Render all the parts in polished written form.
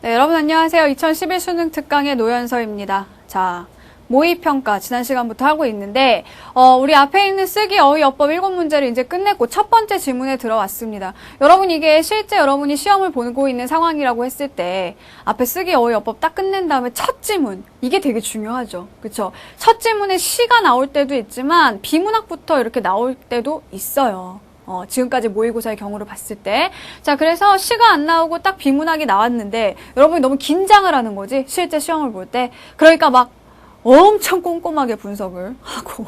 네, 여러분 안녕하세요. 2011 수능 특강의 노현서입니다. 자, 모의평가 지난 시간부터 하고 있는데 우리 앞에 있는 쓰기, 어휘, 어법 7문제를 이제 끝냈고 첫 번째 지문에 들어왔습니다. 여러분 이게 실제 여러분이 시험을 보고 있는 상황이라고 했을 때 앞에 쓰기, 어휘, 어법 딱 끝낸 다음에 첫 지문, 이게 되게 중요하죠. 그쵸? 첫 지문에 시가 나올 때도 있지만 비문학부터 이렇게 나올 때도 있어요. 지금까지 모의고사의 경우를 봤을 때. 자, 그래서 시가 안 나오고 딱 비문학이 나왔는데 여러분이 너무 긴장을 하는 거지, 실제 시험을 볼 때. 그러니까 막 엄청 꼼꼼하게 분석을 하고,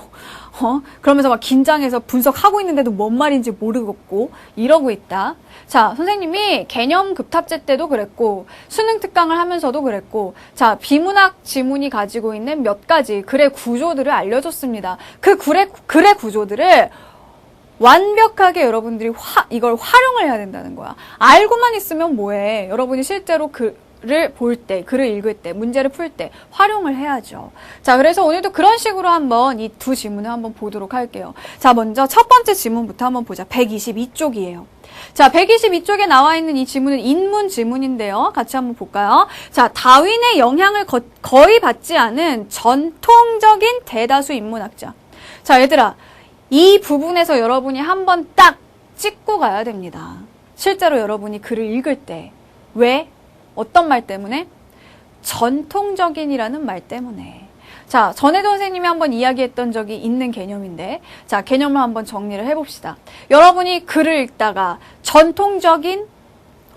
그러면서 막 긴장해서 분석하고 있는데도 뭔 말인지 모르겠고, 이러고 있다. 자, 선생님이 개념 급탑제 때도 그랬고, 수능 특강을 하면서도 그랬고, 자, 비문학 지문이 가지고 있는 몇 가지 글의 구조들을 알려줬습니다. 그 글의 구조들을 완벽하게 여러분들이 이걸 활용을 해야 된다는 거야. 알고만 있으면 뭐해. 여러분이 실제로 글을 볼 때, 글을 읽을 때, 문제를 풀 때 활용을 해야죠. 자, 그래서 오늘도 그런 식으로 한번 이 두 지문을 한번 보도록 할게요. 자, 먼저 첫 번째 지문부터 한번 보자. 122쪽이에요. 자, 122쪽에 나와 있는 이 지문은 인문 지문인데요. 같이 한번 볼까요? 자, 다윈의 영향을 거의 받지 않은 전통적인 대다수 인문학자. 자, 얘들아. 이 부분에서 여러분이 한번 딱 찍고 가야 됩니다. 실제로 여러분이 글을 읽을 때. 왜? 어떤 말 때문에? 전통적인이라는 말 때문에. 자, 전혜도 선생님이 한번 이야기했던 적이 있는 개념인데, 자, 개념을 한번 정리를 해봅시다. 여러분이 글을 읽다가 전통적인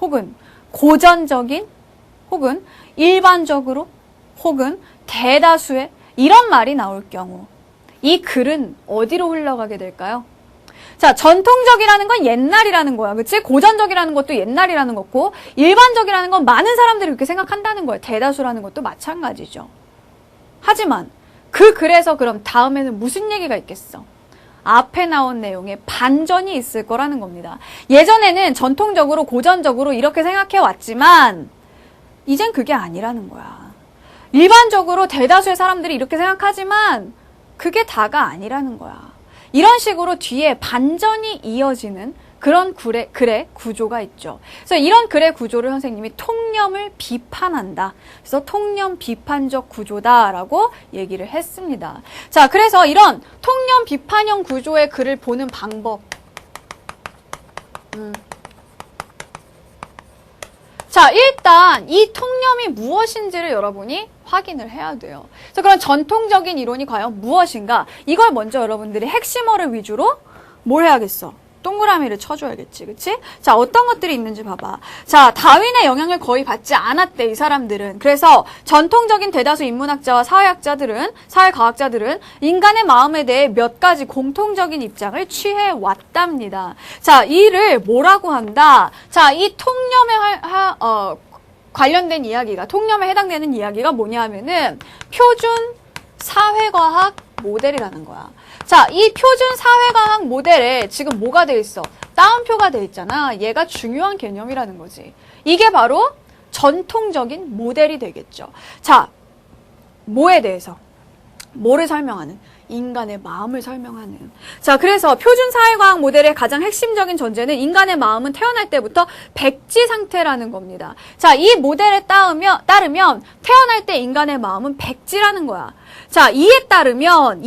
혹은 고전적인 혹은 일반적으로 혹은 대다수의 이런 말이 나올 경우 이 글은 어디로 흘러가게 될까요? 자, 전통적이라는 건 옛날이라는 거야. 그치? 고전적이라는 것도 옛날이라는 거고, 일반적이라는 건 많은 사람들이 그렇게 생각한다는 거야. 대다수라는 것도 마찬가지죠. 하지만 그 글에서 그럼 다음에는 무슨 얘기가 있겠어? 앞에 나온 내용에 반전이 있을 거라는 겁니다. 예전에는 전통적으로, 고전적으로 이렇게 생각해 왔지만 이젠 그게 아니라는 거야. 일반적으로 대다수의 사람들이 이렇게 생각하지만 그게 다가 아니라는 거야. 이런 식으로 뒤에 반전이 이어지는 그런 글의 구조가 있죠. 그래서 이런 글의 구조를 선생님이 통념을 비판한다. 그래서 통념 비판적 구조다라고 얘기를 했습니다. 자, 그래서 이런 통념 비판형 구조의 글을 보는 방법. 자, 일단 이 통념이 무엇인지를 여러분이 확인을 해야 돼요. 그래서 그런 전통적인 이론이 과연 무엇인가? 이걸 먼저 여러분들이 핵심어를 위주로 뭘 해야겠어? 동그라미를 쳐줘야겠지, 그치? 자, 어떤 것들이 있는지 봐봐. 자, 다윈의 영향을 거의 받지 않았대, 이 사람들은. 그래서 전통적인 대다수 인문학자와 사회과학자들은 인간의 마음에 대해 몇 가지 공통적인 입장을 취해 왔답니다. 자, 이를 뭐라고 한다? 자, 이 통념에 관련된 이야기가, 통념에 해당되는 이야기가 뭐냐 하면은 표준 사회과학 모델이라는 거야. 자, 이 표준 사회과학 모델에 지금 뭐가 돼 있어? 따옴표가 돼 있잖아. 얘가 중요한 개념이라는 거지. 이게 바로 전통적인 모델이 되겠죠. 자, 뭐에 대해서? 뭐를 설명하는? 인간의 마음을 설명하는. 자, 그래서 표준 사회과학 모델의 가장 핵심적인 전제는 인간의 마음은 태어날 때부터 백지 상태라는 겁니다. 자, 이 모델에 따르면 태어날 때 인간의 마음은 백지라는 거야. 자, 이에 따르면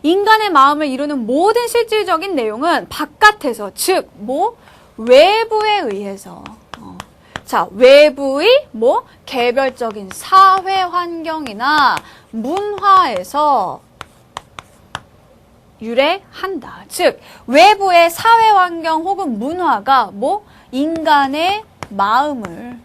인간의 마음을 이루는 모든 실질적인 내용은 바깥에서, 즉 외부에 의해서 자, 외부의 개별적인 사회 환경이나 문화에서 유래한다. 즉, 외부의 사회 환경 혹은 문화가 인간의 마음을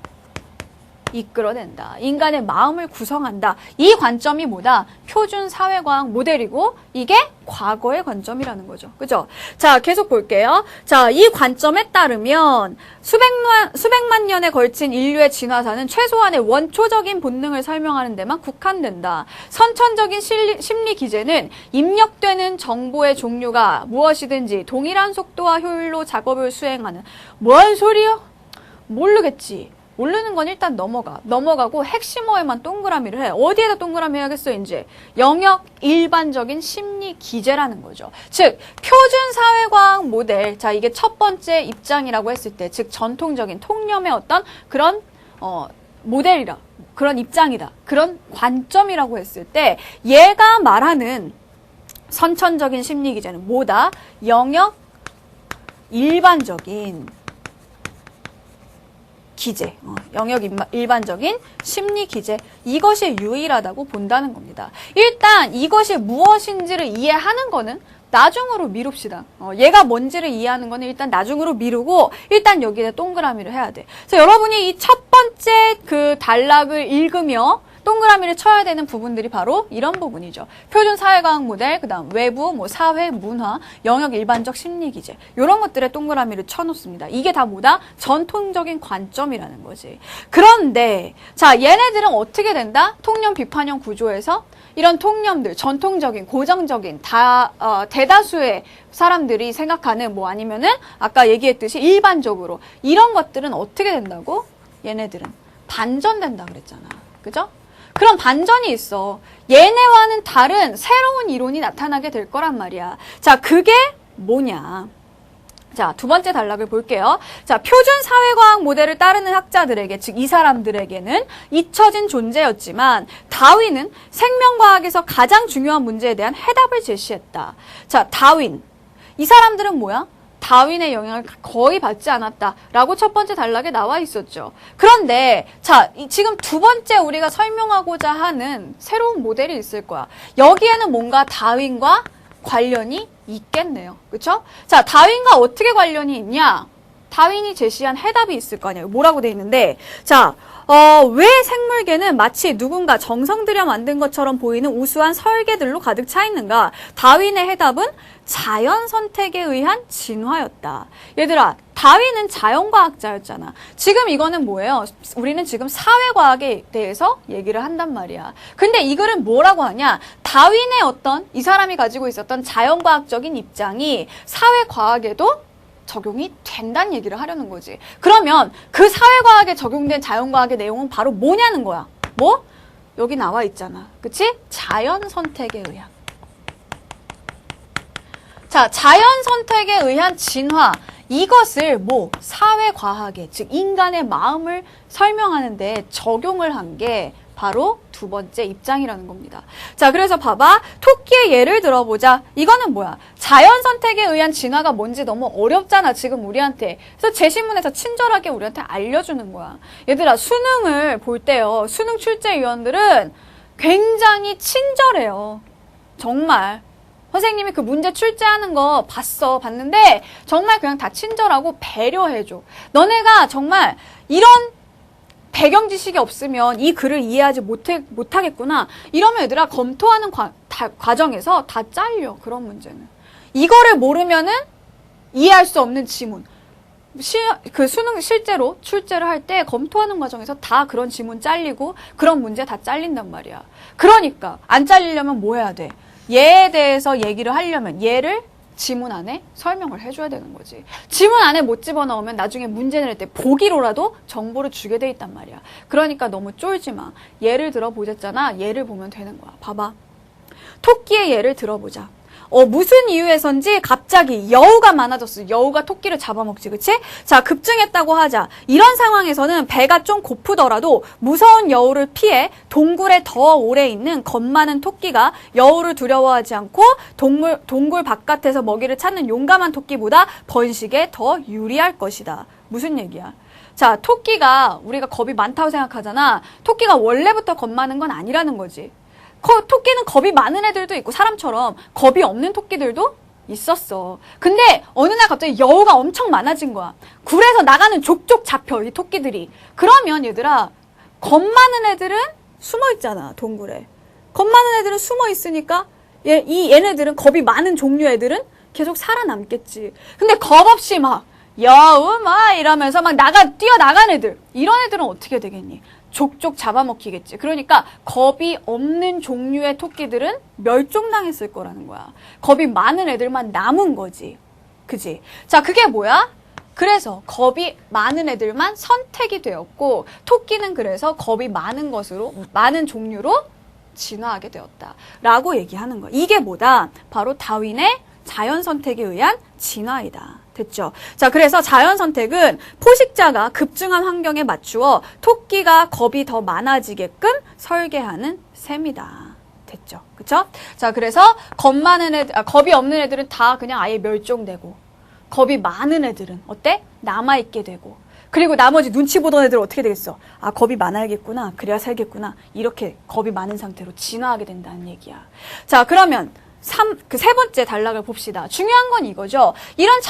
이끌어낸다. 인간의 마음을 구성한다. 이 관점이 뭐다? 표준 사회과학 모델이고 이게 과거의 관점이라는 거죠. 그죠? 자, 계속 볼게요. 자, 이 관점에 따르면 수백만 년에 걸친 인류의 진화사는 최소한의 원초적인 본능을 설명하는 데만 국한된다. 선천적인 심리 기제는 입력되는 정보의 종류가 무엇이든지 동일한 속도와 효율로 작업을 수행하는. 뭔 소리요? 모르겠지. 모르는 건 일단 넘어가고 핵심어에만 동그라미를 해. 어디에다 동그라미 해야겠어, 이제? 영역 일반적인 심리 기제라는 거죠. 즉, 표준 사회과학 모델. 자, 이게 첫 번째 입장이라고 했을 때, 즉, 전통적인 통념의 어떤 그런, 모델이라, 그런 입장이다, 그런 관점이라고 했을 때 얘가 말하는 선천적인 심리 기제는 뭐다? 영역 일반적인 기제, 영역 일반적인 심리 기제, 이것이 유일하다고 본다는 겁니다. 일단 이것이 무엇인지를 이해하는 거는 나중으로 미룹시다. 얘가 뭔지를 이해하는 거는 일단 나중으로 미루고 일단 여기에 동그라미를 해야 돼. 그래서 여러분이 이 첫 번째 그 단락을 읽으며 동그라미를 쳐야 되는 부분들이 바로 이런 부분이죠. 표준 사회과학 모델, 그다음 외부, 뭐 사회, 문화, 영역 일반적 심리 기제, 이런 것들에 동그라미를 쳐놓습니다. 이게 다 뭐다? 전통적인 관점이라는 거지. 그런데 자, 얘네들은 어떻게 된다? 통념 비판형 구조에서 이런 통념들, 전통적인, 고정적인 대다수의 사람들이 생각하는 뭐 아니면은 아까 얘기했듯이 일반적으로 이런 것들은 어떻게 된다고? 얘네들은 반전된다 그랬잖아. 그죠? 그런 반전이 있어. 얘네와는 다른 새로운 이론이 나타나게 될 거란 말이야. 자, 그게 뭐냐? 자, 두 번째 단락을 볼게요. 자, 표준 사회과학 모델을 따르는 학자들에게, 즉 이 사람들에게는 잊혀진 존재였지만 다윈은 생명과학에서 가장 중요한 문제에 대한 해답을 제시했다. 자, 다윈. 이 사람들은 뭐야? 다윈의 영향을 거의 받지 않았다라고 첫 번째 단락에 나와 있었죠. 그런데 자, 지금 두 번째 우리가 설명하고자 하는 새로운 모델이 있을 거야. 여기에는 뭔가 다윈과 관련이 있겠네요. 그렇죠? 자, 다윈과 어떻게 관련이 있냐? 다윈이 제시한 해답이 있을 거 아니에요. 뭐라고 돼 있는데, 자, 왜 생물계는 마치 누군가 정성 들여 만든 것처럼 보이는 우수한 설계들로 가득 차 있는가? 다윈의 해답은 자연 선택에 의한 진화였다. 얘들아, 다윈은 자연과학자였잖아. 지금 이거는 뭐예요? 우리는 지금 사회과학에 대해서 얘기를 한단 말이야. 근데 이 글은 뭐라고 하냐? 다윈의 어떤 이 사람이 가지고 있었던 자연과학적인 입장이 사회과학에도 적용이 된다는 얘기를 하려는 거지. 그러면 그 사회과학에 적용된 자연과학의 내용은 바로 뭐냐는 거야. 뭐? 여기 나와 있잖아. 그치? 자연 선택에 의한. 자, 자연 선택에 의한 진화. 이것을 뭐 사회과학에, 즉 인간의 마음을 설명하는 데 적용을 한 게 바로 두 번째 입장이라는 겁니다. 자, 그래서 봐봐. 토끼의 예를 들어보자. 이거는 뭐야? 자연 선택에 의한 진화가 뭔지 너무 어렵잖아, 지금 우리한테. 그래서 제시문에서 친절하게 우리한테 알려주는 거야. 얘들아, 수능을 볼 때요. 수능 출제위원들은 굉장히 친절해요. 정말. 선생님이 그 문제 출제하는 거 봤는데 정말 그냥 다 친절하고 배려해줘. 너네가 정말 이런 배경 지식이 없으면 이 글을 이해하지 못하겠구나. 이러면 얘들아 검토하는 과정에서 다 잘려. 그런 문제는. 이거를 모르면은 이해할 수 없는 지문. 그 수능 실제로 출제를 할 때 검토하는 과정에서 다 그런 지문 잘리고 그런 문제 다 잘린단 말이야. 그러니까 안 잘리려면 뭐 해야 돼? 얘에 대해서 얘기를 하려면 얘를 지문 안에 설명을 해줘야 되는 거지. 지문 안에 못 집어넣으면 나중에 문제 낼 때 보기로라도 정보를 주게 돼 있단 말이야. 그러니까 너무 쫄지 마. 예를 들어보셨잖아. 예를 보면 되는 거야. 봐봐. 토끼의 예를 들어보자. 무슨 이유에선지 갑자기 여우가 많아졌어. 여우가 토끼를 잡아먹지, 그치? 자, 급증했다고 하자. 이런 상황에서는 배가 좀 고프더라도 무서운 여우를 피해 동굴에 더 오래 있는 겁 많은 토끼가 여우를 두려워하지 않고 동굴 바깥에서 먹이를 찾는 용감한 토끼보다 번식에 더 유리할 것이다. 무슨 얘기야? 자, 토끼가 우리가 겁이 많다고 생각하잖아. 토끼가 원래부터 겁 많은 건 아니라는 거지. 토끼는 겁이 많은 애들도 있고 사람처럼 겁이 없는 토끼들도 있었어. 근데 어느 날 갑자기 여우가 엄청 많아진 거야. 굴에서 나가는 족족 잡혀, 이 토끼들이. 그러면 얘들아, 겁 많은 애들은 숨어 있잖아, 동굴에. 겁 많은 애들은 숨어 있으니까 얘네들은, 겁이 많은 종류 애들은 계속 살아남겠지. 근데 겁 없이 막 여우 막 이러면서 막 뛰어나간 애들, 이런 애들은 어떻게 되겠니? 족족 잡아먹히겠지. 그러니까 겁이 없는 종류의 토끼들은 멸종당했을 거라는 거야. 겁이 많은 애들만 남은 거지. 그지? 자, 그게 뭐야? 그래서 겁이 많은 애들만 선택이 되었고 토끼는 그래서 겁이 많은 종류로 진화하게 되었다라고 얘기하는 거야. 이게 뭐다? 바로 다윈의 자연 선택에 의한 진화이다. 됐죠? 자, 그래서 자연 선택은 포식자가 급증한 환경에 맞추어 토끼가 겁이 더 많아지게끔 설계하는 셈이다. 됐죠? 그쵸? 자, 그래서 겁이 없는 애들은 다 그냥 아예 멸종되고, 겁이 많은 애들은 어때? 남아있게 되고, 그리고 나머지 눈치 보던 애들은 어떻게 되겠어? 아, 겁이 많아야겠구나. 그래야 살겠구나. 이렇게 겁이 많은 상태로 진화하게 된다는 얘기야. 자, 그러면 그 세 번째 단락을 봅시다. 중요한 건 이거죠. 이런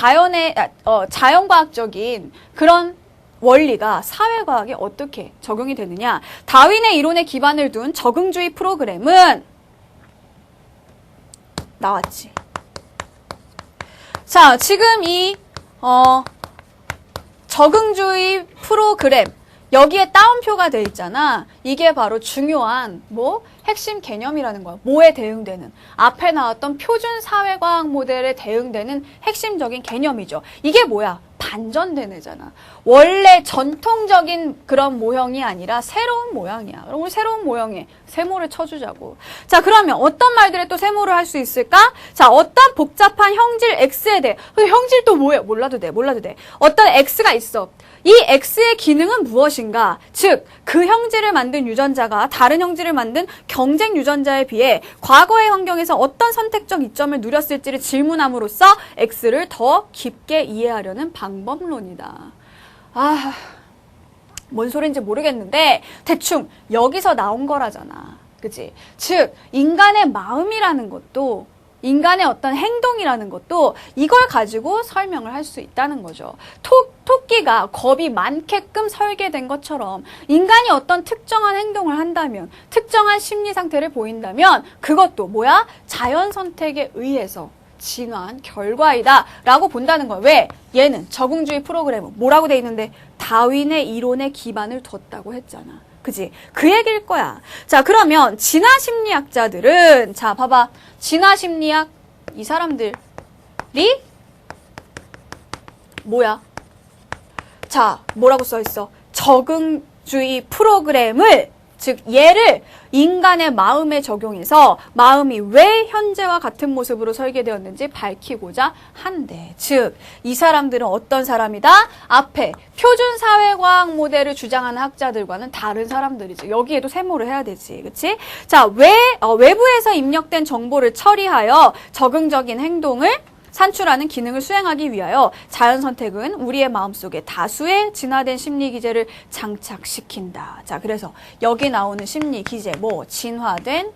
자연과학적인 그런 원리가 사회과학에 어떻게 적용이 되느냐. 다윈의 이론에 기반을 둔 적응주의 프로그램은 나왔지. 자, 지금 이 적응주의 프로그램 여기에 따옴표가 돼 있잖아. 이게 바로 중요한 핵심 개념이라는 거야. 뭐에 대응되는. 앞에 나왔던 표준 사회과학 모델에 대응되는 핵심적인 개념이죠. 이게 뭐야? 반전된 애잖아. 원래 전통적인 그런 모형이 아니라 새로운 모양이야. 그럼 우리 새로운 모형에 세모를 쳐주자고. 자, 그러면 어떤 말들에 또 세모를 할 수 있을까? 자, 어떤 복잡한 형질 X에 대해. 근데 형질 또 뭐예요? 몰라도 돼. 어떤 X가 있어. 이 X의 기능은 무엇인가? 즉, 그 형질을 만든 유전자가 다른 형질을 만든 경쟁 유전자에 비해 과거의 환경에서 어떤 선택적 이점을 누렸을지를 질문함으로써 X를 더 깊게 이해하려는 방법론이다. 아, 뭔 소린지 모르겠는데 대충 여기서 나온 거라잖아. 그치? 즉, 인간의 마음이라는 것도 인간의 어떤 행동이라는 것도 이걸 가지고 설명을 할 수 있다는 거죠. 토끼가 겁이 많게끔 설계된 것처럼 인간이 어떤 특정한 행동을 한다면, 특정한 심리 상태를 보인다면 그것도 뭐야? 자연 선택에 의해서 진화한 결과이다 라고 본다는 거야. 왜? 얘는 적응주의 프로그램은 뭐라고 돼 있는데 다윈의 이론에 기반을 뒀다고 했잖아. 그지? 그 얘기일 거야. 자, 그러면 진화심리학자들은 자, 봐봐. 진화심리학 이 사람들이 뭐야? 자, 뭐라고 써 있어? 적응주의 프로그램을 즉 얘를 인간의 마음에 적용해서 마음이 왜 현재와 같은 모습으로 설계되었는지 밝히고자 한대. 즉, 이 사람들은 어떤 사람이다? 앞에 표준 사회과학 모델을 주장하는 학자들과는 다른 사람들이지. 여기에도 세모를 해야 되지. 그치? 자, 외부에서 입력된 정보를 처리하여 적응적인 행동을 산출하는 기능을 수행하기 위하여 자연 선택은 우리의 마음속에 다수의 진화된 심리 기제를 장착시킨다. 자, 그래서 여기 나오는 심리 기제, 진화된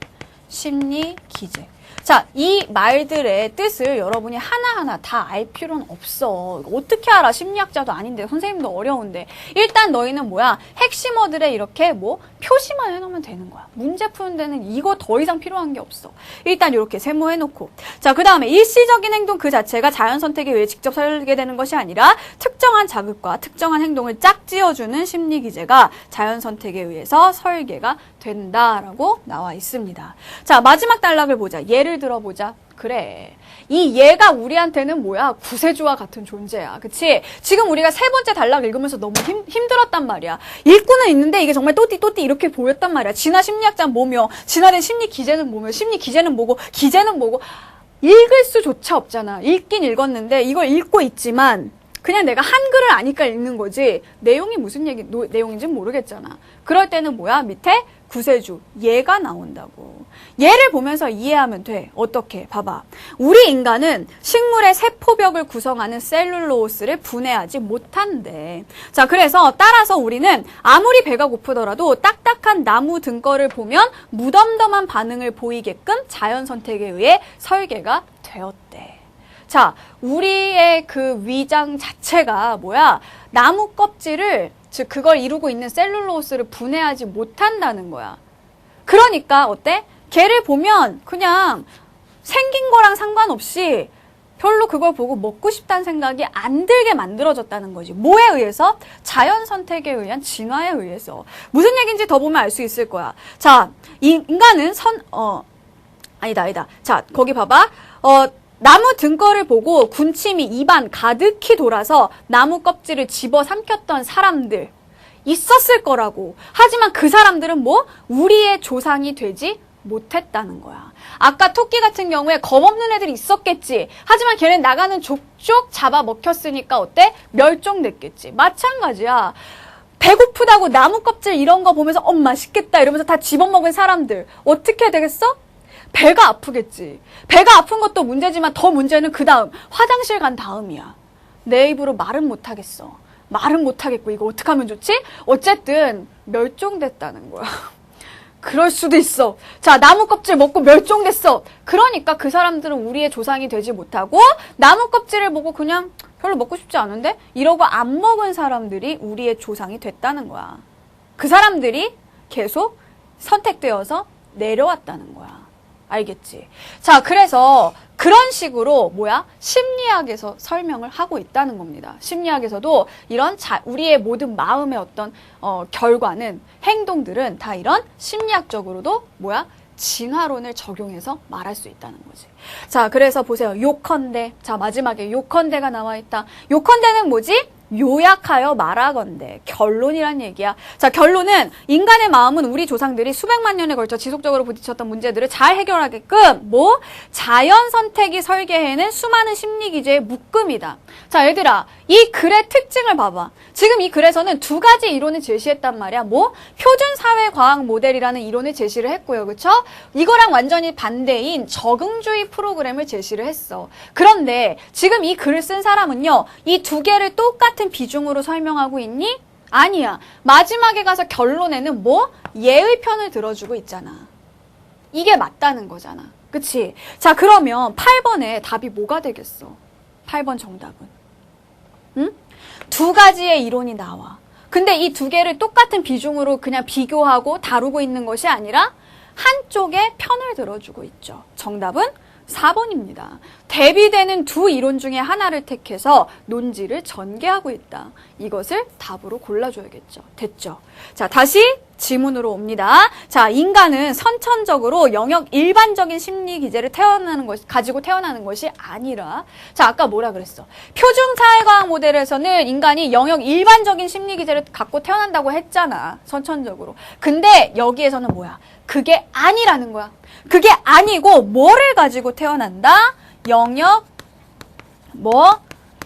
심리 기제. 자, 이 말들의 뜻을 여러분이 하나하나 다 알 필요는 없어. 어떻게 알아? 심리학자도 아닌데, 선생님도 어려운데. 일단 너희는 뭐야? 핵심어들에 이렇게 표시만 해놓으면 되는 거야. 문제 푸는 데는 이거 더 이상 필요한 게 없어. 일단 이렇게 세모해놓고. 자, 그 다음에 일시적인 행동 그 자체가 자연 선택에 의해 직접 설계되는 것이 아니라 특정한 자극과 특정한 행동을 짝지어주는 심리 기제가 자연 선택에 의해서 설계가 된다라고 나와 있습니다. 자, 마지막 단락을 보자. 예를 들어보자. 그래. 이 얘가 우리한테는 뭐야? 구세주와 같은 존재야. 그치? 지금 우리가 세 번째 단락 읽으면서 너무 힘들었단 말이야. 읽고는 있는데 이게 정말 또띠 이렇게 보였단 말이야. 진화 심리학자는 뭐며, 진화된 심리 기제는 뭐며, 심리 기제는 뭐고, 기제는 뭐고. 읽을 수조차 없잖아. 읽긴 읽었는데 이걸 읽고 있지만 그냥 내가 한글을 아니까 읽는 거지 내용이 무슨 내용인지는 모르겠잖아. 그럴 때는 뭐야? 밑에 구세주, 얘가 나온다고. 얘를 보면서 이해하면 돼. 어떻게? 봐봐. 우리 인간은 식물의 세포벽을 구성하는 셀룰로스를 분해하지 못한대. 자, 그래서 따라서 우리는 아무리 배가 고프더라도 딱딱한 나무 등거를 보면 무덤덤한 반응을 보이게끔 자연 선택에 의해 설계가 되었대. 자, 우리의 그 위장 자체가 뭐야? 나무 껍질을, 즉 그걸 이루고 있는 셀룰로스를 분해하지 못한다는 거야. 그러니까 어때? 걔를 보면 그냥 생긴 거랑 상관없이 별로 그걸 보고 먹고 싶다는 생각이 안 들게 만들어졌다는 거지. 뭐에 의해서? 자연 선택에 의한 진화에 의해서. 무슨 얘기인지 더 보면 알 수 있을 거야. 자, 인간은 아니다. 자, 거기 봐봐. 나무 등거를 보고 군침이 입안 가득히 돌아서 나무 껍질을 집어 삼켰던 사람들 있었을 거라고. 하지만 그 사람들은 우리의 조상이 되지 못했다는 거야. 아까 토끼 같은 경우에 겁없는 애들이 있었겠지. 하지만 걔는 나가는 족족 잡아먹혔으니까 어때? 멸종됐겠지. 마찬가지야. 배고프다고 나무 껍질 이런 거 보면서 맛있겠다 이러면서 다 집어먹은 사람들 어떻게 되겠어? 배가 아프겠지. 배가 아픈 것도 문제지만 더 문제는 그 다음 화장실 간 다음이야. 내 입으로 말은 못하겠어. 말은 못하겠고 이거 어떻게 하면 좋지? 어쨌든 멸종됐다는 거야. 그럴 수도 있어. 자, 나무 껍질 먹고 멸종됐어. 그러니까 그 사람들은 우리의 조상이 되지 못하고 나무 껍질을 보고 그냥 별로 먹고 싶지 않은데? 이러고 안 먹은 사람들이 우리의 조상이 됐다는 거야. 그 사람들이 계속 선택되어서 내려왔다는 거야. 알겠지? 자, 그래서 그런 식으로 심리학에서 설명을 하고 있다는 겁니다. 심리학에서도 이런 우리의 모든 마음의 어떤 결과는 행동들은 다 이런 심리학적으로도 진화론을 적용해서 말할 수 있다는 거지. 자, 그래서 보세요. 요컨대. 자, 마지막에 요컨대가 나와 있다. 요컨대는 뭐지? 요약하여 말하건대. 결론이란 얘기야. 자, 결론은 인간의 마음은 우리 조상들이 수백만 년에 걸쳐 지속적으로 부딪혔던 문제들을 잘 해결하게끔 자연 선택이 설계해낸 수많은 심리 기제의 묶음이다. 자, 얘들아, 이 글의 특징을 봐봐. 지금 이 글에서는 두 가지 이론을 제시했단 말이야. 표준 사회 과학 모델이라는 이론을 제시를 했고요. 그쵸? 이거랑 완전히 반대인 적응주의 프로그램을 제시를 했어. 그런데 지금 이 글을 쓴 사람은요. 이 두 개를 똑같은 비중으로 설명하고 있니? 아니야. 마지막에 가서 결론에는 얘의 편을 들어주고 있잖아. 이게 맞다는 거잖아. 그치? 자, 그러면 8번에 답이 뭐가 되겠어? 8번 정답은. 응? 두 가지의 이론이 나와. 근데 이 두 개를 똑같은 비중으로 그냥 비교하고 다루고 있는 것이 아니라 한쪽의 편을 들어주고 있죠. 정답은 4번입니다. 대비되는 두 이론 중에 하나를 택해서 논지를 전개하고 있다. 이것을 답으로 골라줘야겠죠. 됐죠? 자, 다시 지문으로 옵니다. 자, 인간은 선천적으로 영역 일반적인 심리 기제를 가지고 태어나는 것이 아니라, 자, 아까 뭐라 그랬어? 표준 사회과학 모델에서는 인간이 영역 일반적인 심리 기제를 갖고 태어난다고 했잖아. 선천적으로. 근데 여기에서는 그게 아니라는 거야. 그게 아니고 뭐를 가지고 태어난다? 영역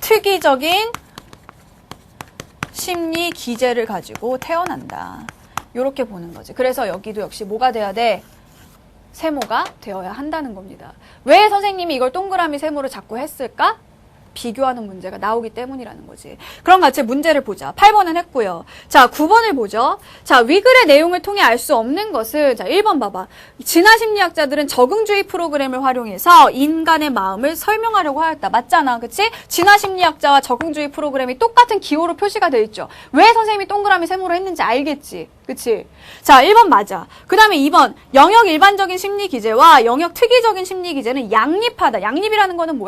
특이적인 심리 기제를 가지고 태어난다. 요렇게 보는 거지. 그래서 여기도 역시 뭐가 돼야 돼? 세모가 되어야 한다는 겁니다. 왜 선생님이 이걸 동그라미 세모를 자꾸 했을까? 비교하는 문제가 나오기 때문이라는 거지. 그럼 같이 문제를 보자. 8번은 했고요. 자, 9번을 보죠. 자, 위글의 내용을 통해 알 수 없는 것을, 자, 1번 봐봐. 진화심리학자들은 적응주의 프로그램을 활용해서 인간의 마음을 설명하려고 하였다. 맞잖아. 그치? 진화심리학자와 적응주의 프로그램이 똑같은 기호로 표시가 되어 있죠. 왜 선생님이 동그라미 세모로 했는지 알겠지? 그치? 자, 1번 맞아. 그 다음에 2번. 영역 일반적인 심리 기제와 영역 특이적인 심리 기제는 양립하다. 양립이라는 거는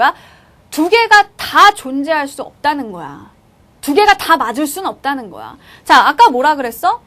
두 개가 다 존재할 수 없다는 거야. 두 개가 다 맞을 수는 없다는 거야. 자, 아까 뭐라 그랬어?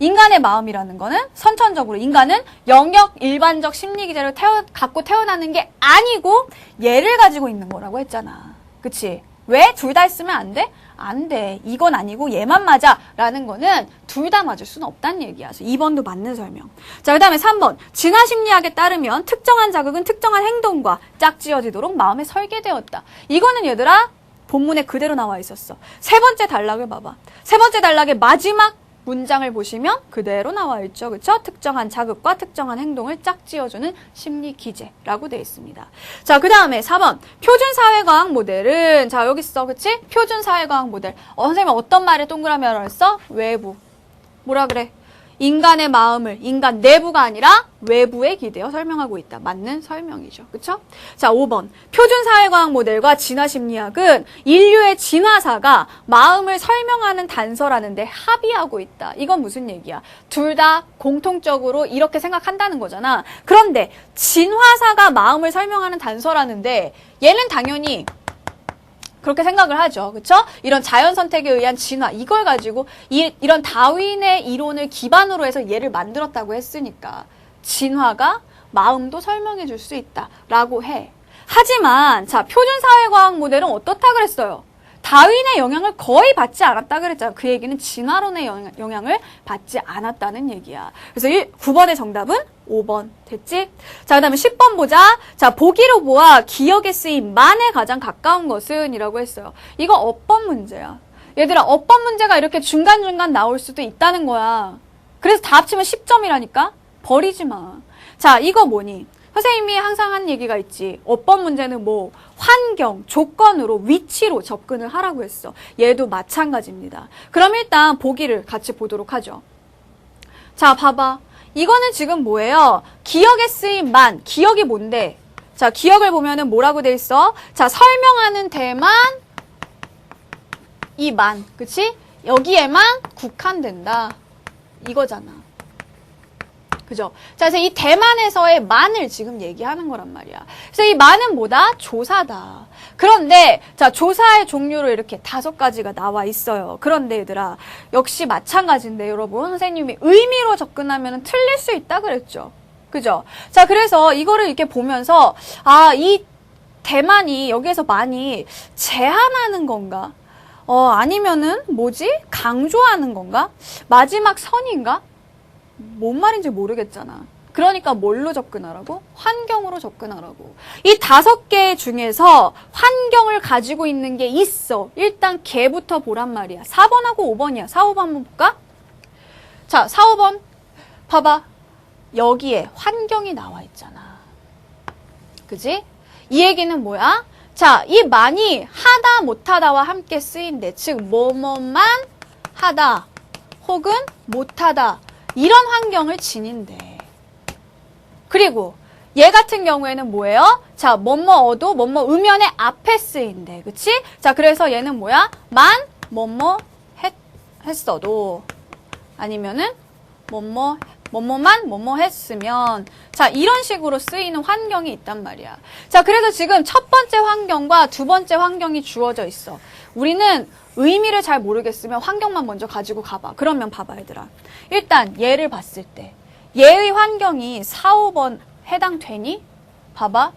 인간의 마음이라는 거는 선천적으로 인간은 영역 일반적 심리 기제를 갖고 태어나는 게 아니고 얘를 가지고 있는 거라고 했잖아. 그치? 왜? 둘 다 있으면 안 돼? 안 돼. 이건 아니고 얘만 맞아. 라는 거는 둘 다 맞을 수는 없다는 얘기야. 그래서 2번도 맞는 설명. 자, 그 다음에 3번. 진화심리학에 따르면 특정한 자극은 특정한 행동과 짝지어지도록 마음에 설계되었다. 이거는 얘들아 본문에 그대로 나와 있었어. 세 번째 단락을 봐봐. 세 번째 단락의 마지막 문장을 보시면 그대로 나와 있죠. 그쵸? 특정한 자극과 특정한 행동을 짝지어주는 심리 기제라고 되어 있습니다. 자, 그 다음에 4번. 표준 사회과학 모델은, 자, 여기 있어. 그치? 표준 사회과학 모델. 선생님 어떤 말을 동그라미 하라 했어? 외부. 뭐라 그래? 인간의 마음을 인간 내부가 아니라 외부에 기대어 설명하고 있다. 맞는 설명이죠. 그쵸? 자, 5번. 표준 사회과학 모델과 진화심리학은 인류의 진화사가 마음을 설명하는 단서라는데 합의하고 있다. 이건 무슨 얘기야? 둘 다 공통적으로 이렇게 생각한다는 거잖아. 그런데 진화사가 마음을 설명하는 단서라는데 얘는 당연히 그렇게 생각을 하죠. 그쵸? 이런 자연 선택에 의한 진화, 이걸 가지고 이런 다윈의 이론을 기반으로 해서 얘를 만들었다고 했으니까 진화가 마음도 설명해 줄 수 있다라고 해. 하지만 자, 표준 사회과학 모델은 어떻다 그랬어요? 다윈의 영향을 거의 받지 않았다 그랬잖아. 그 얘기는 진화론의 영향을 받지 않았다는 얘기야. 그래서 9번의 정답은 5번. 됐지? 자, 그 다음에 10번 보자. 자, 보기로 보아 기억에 쓰인 만에 가장 가까운 것은? 이라고 했어요. 이거 어법 문제야. 얘들아, 어법 문제가 이렇게 중간중간 나올 수도 있다는 거야. 그래서 다 합치면 10점이라니까? 버리지 마. 자, 이거 뭐니? 선생님이 항상 한 얘기가 있지. 어법 문제는 뭐 환경, 조건으로, 위치로 접근을 하라고 했어. 얘도 마찬가지입니다. 그럼 일단 보기를 같이 보도록 하죠. 자, 봐봐. 이거는 지금 뭐예요? 기억에 쓰인 만. 기억이 뭔데? 자, 기억을 보면은 뭐라고 돼 있어? 자, 설명하는 대만 이 만. 그치? 여기에만 국한된다. 이거잖아. 그죠? 자, 그래서 이 대만에서의 만을 지금 얘기하는 거란 말이야. 그래서 이 만은 뭐다? 조사다. 그런데, 자, 조사의 종류로 이렇게 5가지가 나와 있어요. 그런데 얘들아, 역시 마찬가지인데, 여러분. 선생님이 의미로 접근하면 틀릴 수 있다 그랬죠. 그죠? 자, 그래서 이거를 이렇게 보면서, 아, 이 대만이, 여기에서 만이 제한하는 건가? 아니면은, 뭐지? 강조하는 건가? 마지막 선인가? 뭔 말인지 모르겠잖아. 그러니까 뭘로 접근하라고? 환경으로 접근하라고. 이 5개 중에서 환경을 가지고 있는 게 있어. 일단 걔부터 보란 말이야. 4번하고 5번이야. 4, 5번 한번 볼까? 자, 4, 5번 봐봐. 여기에 환경이 나와 있잖아. 그지? 이 얘기는 뭐야? 자, 이 만이 하다 못하다와 함께 쓰인대. 즉 뭐뭐만 하다 혹은 못하다. 이런 환경을 지닌대. 그리고 얘 같은 경우에는 뭐예요? 자, 뭐뭐어도 뭐뭐 음연의 앞에 쓰인대. 그치? 자, 그래서 얘는 뭐야? 만 뭐뭐 했어도 아니면은 뭐뭐만 뭐뭐 했으면 자, 이런 식으로 쓰이는 환경이 있단 말이야. 자, 그래서 지금 첫 번째 환경과 두 번째 환경이 주어져 있어. 우리는 의미를 잘 모르겠으면 환경만 먼저 가지고 가봐. 그러면 봐봐, 얘들아. 일단 얘를 봤을 때 얘의 환경이 4, 5번 해당되니? 봐봐.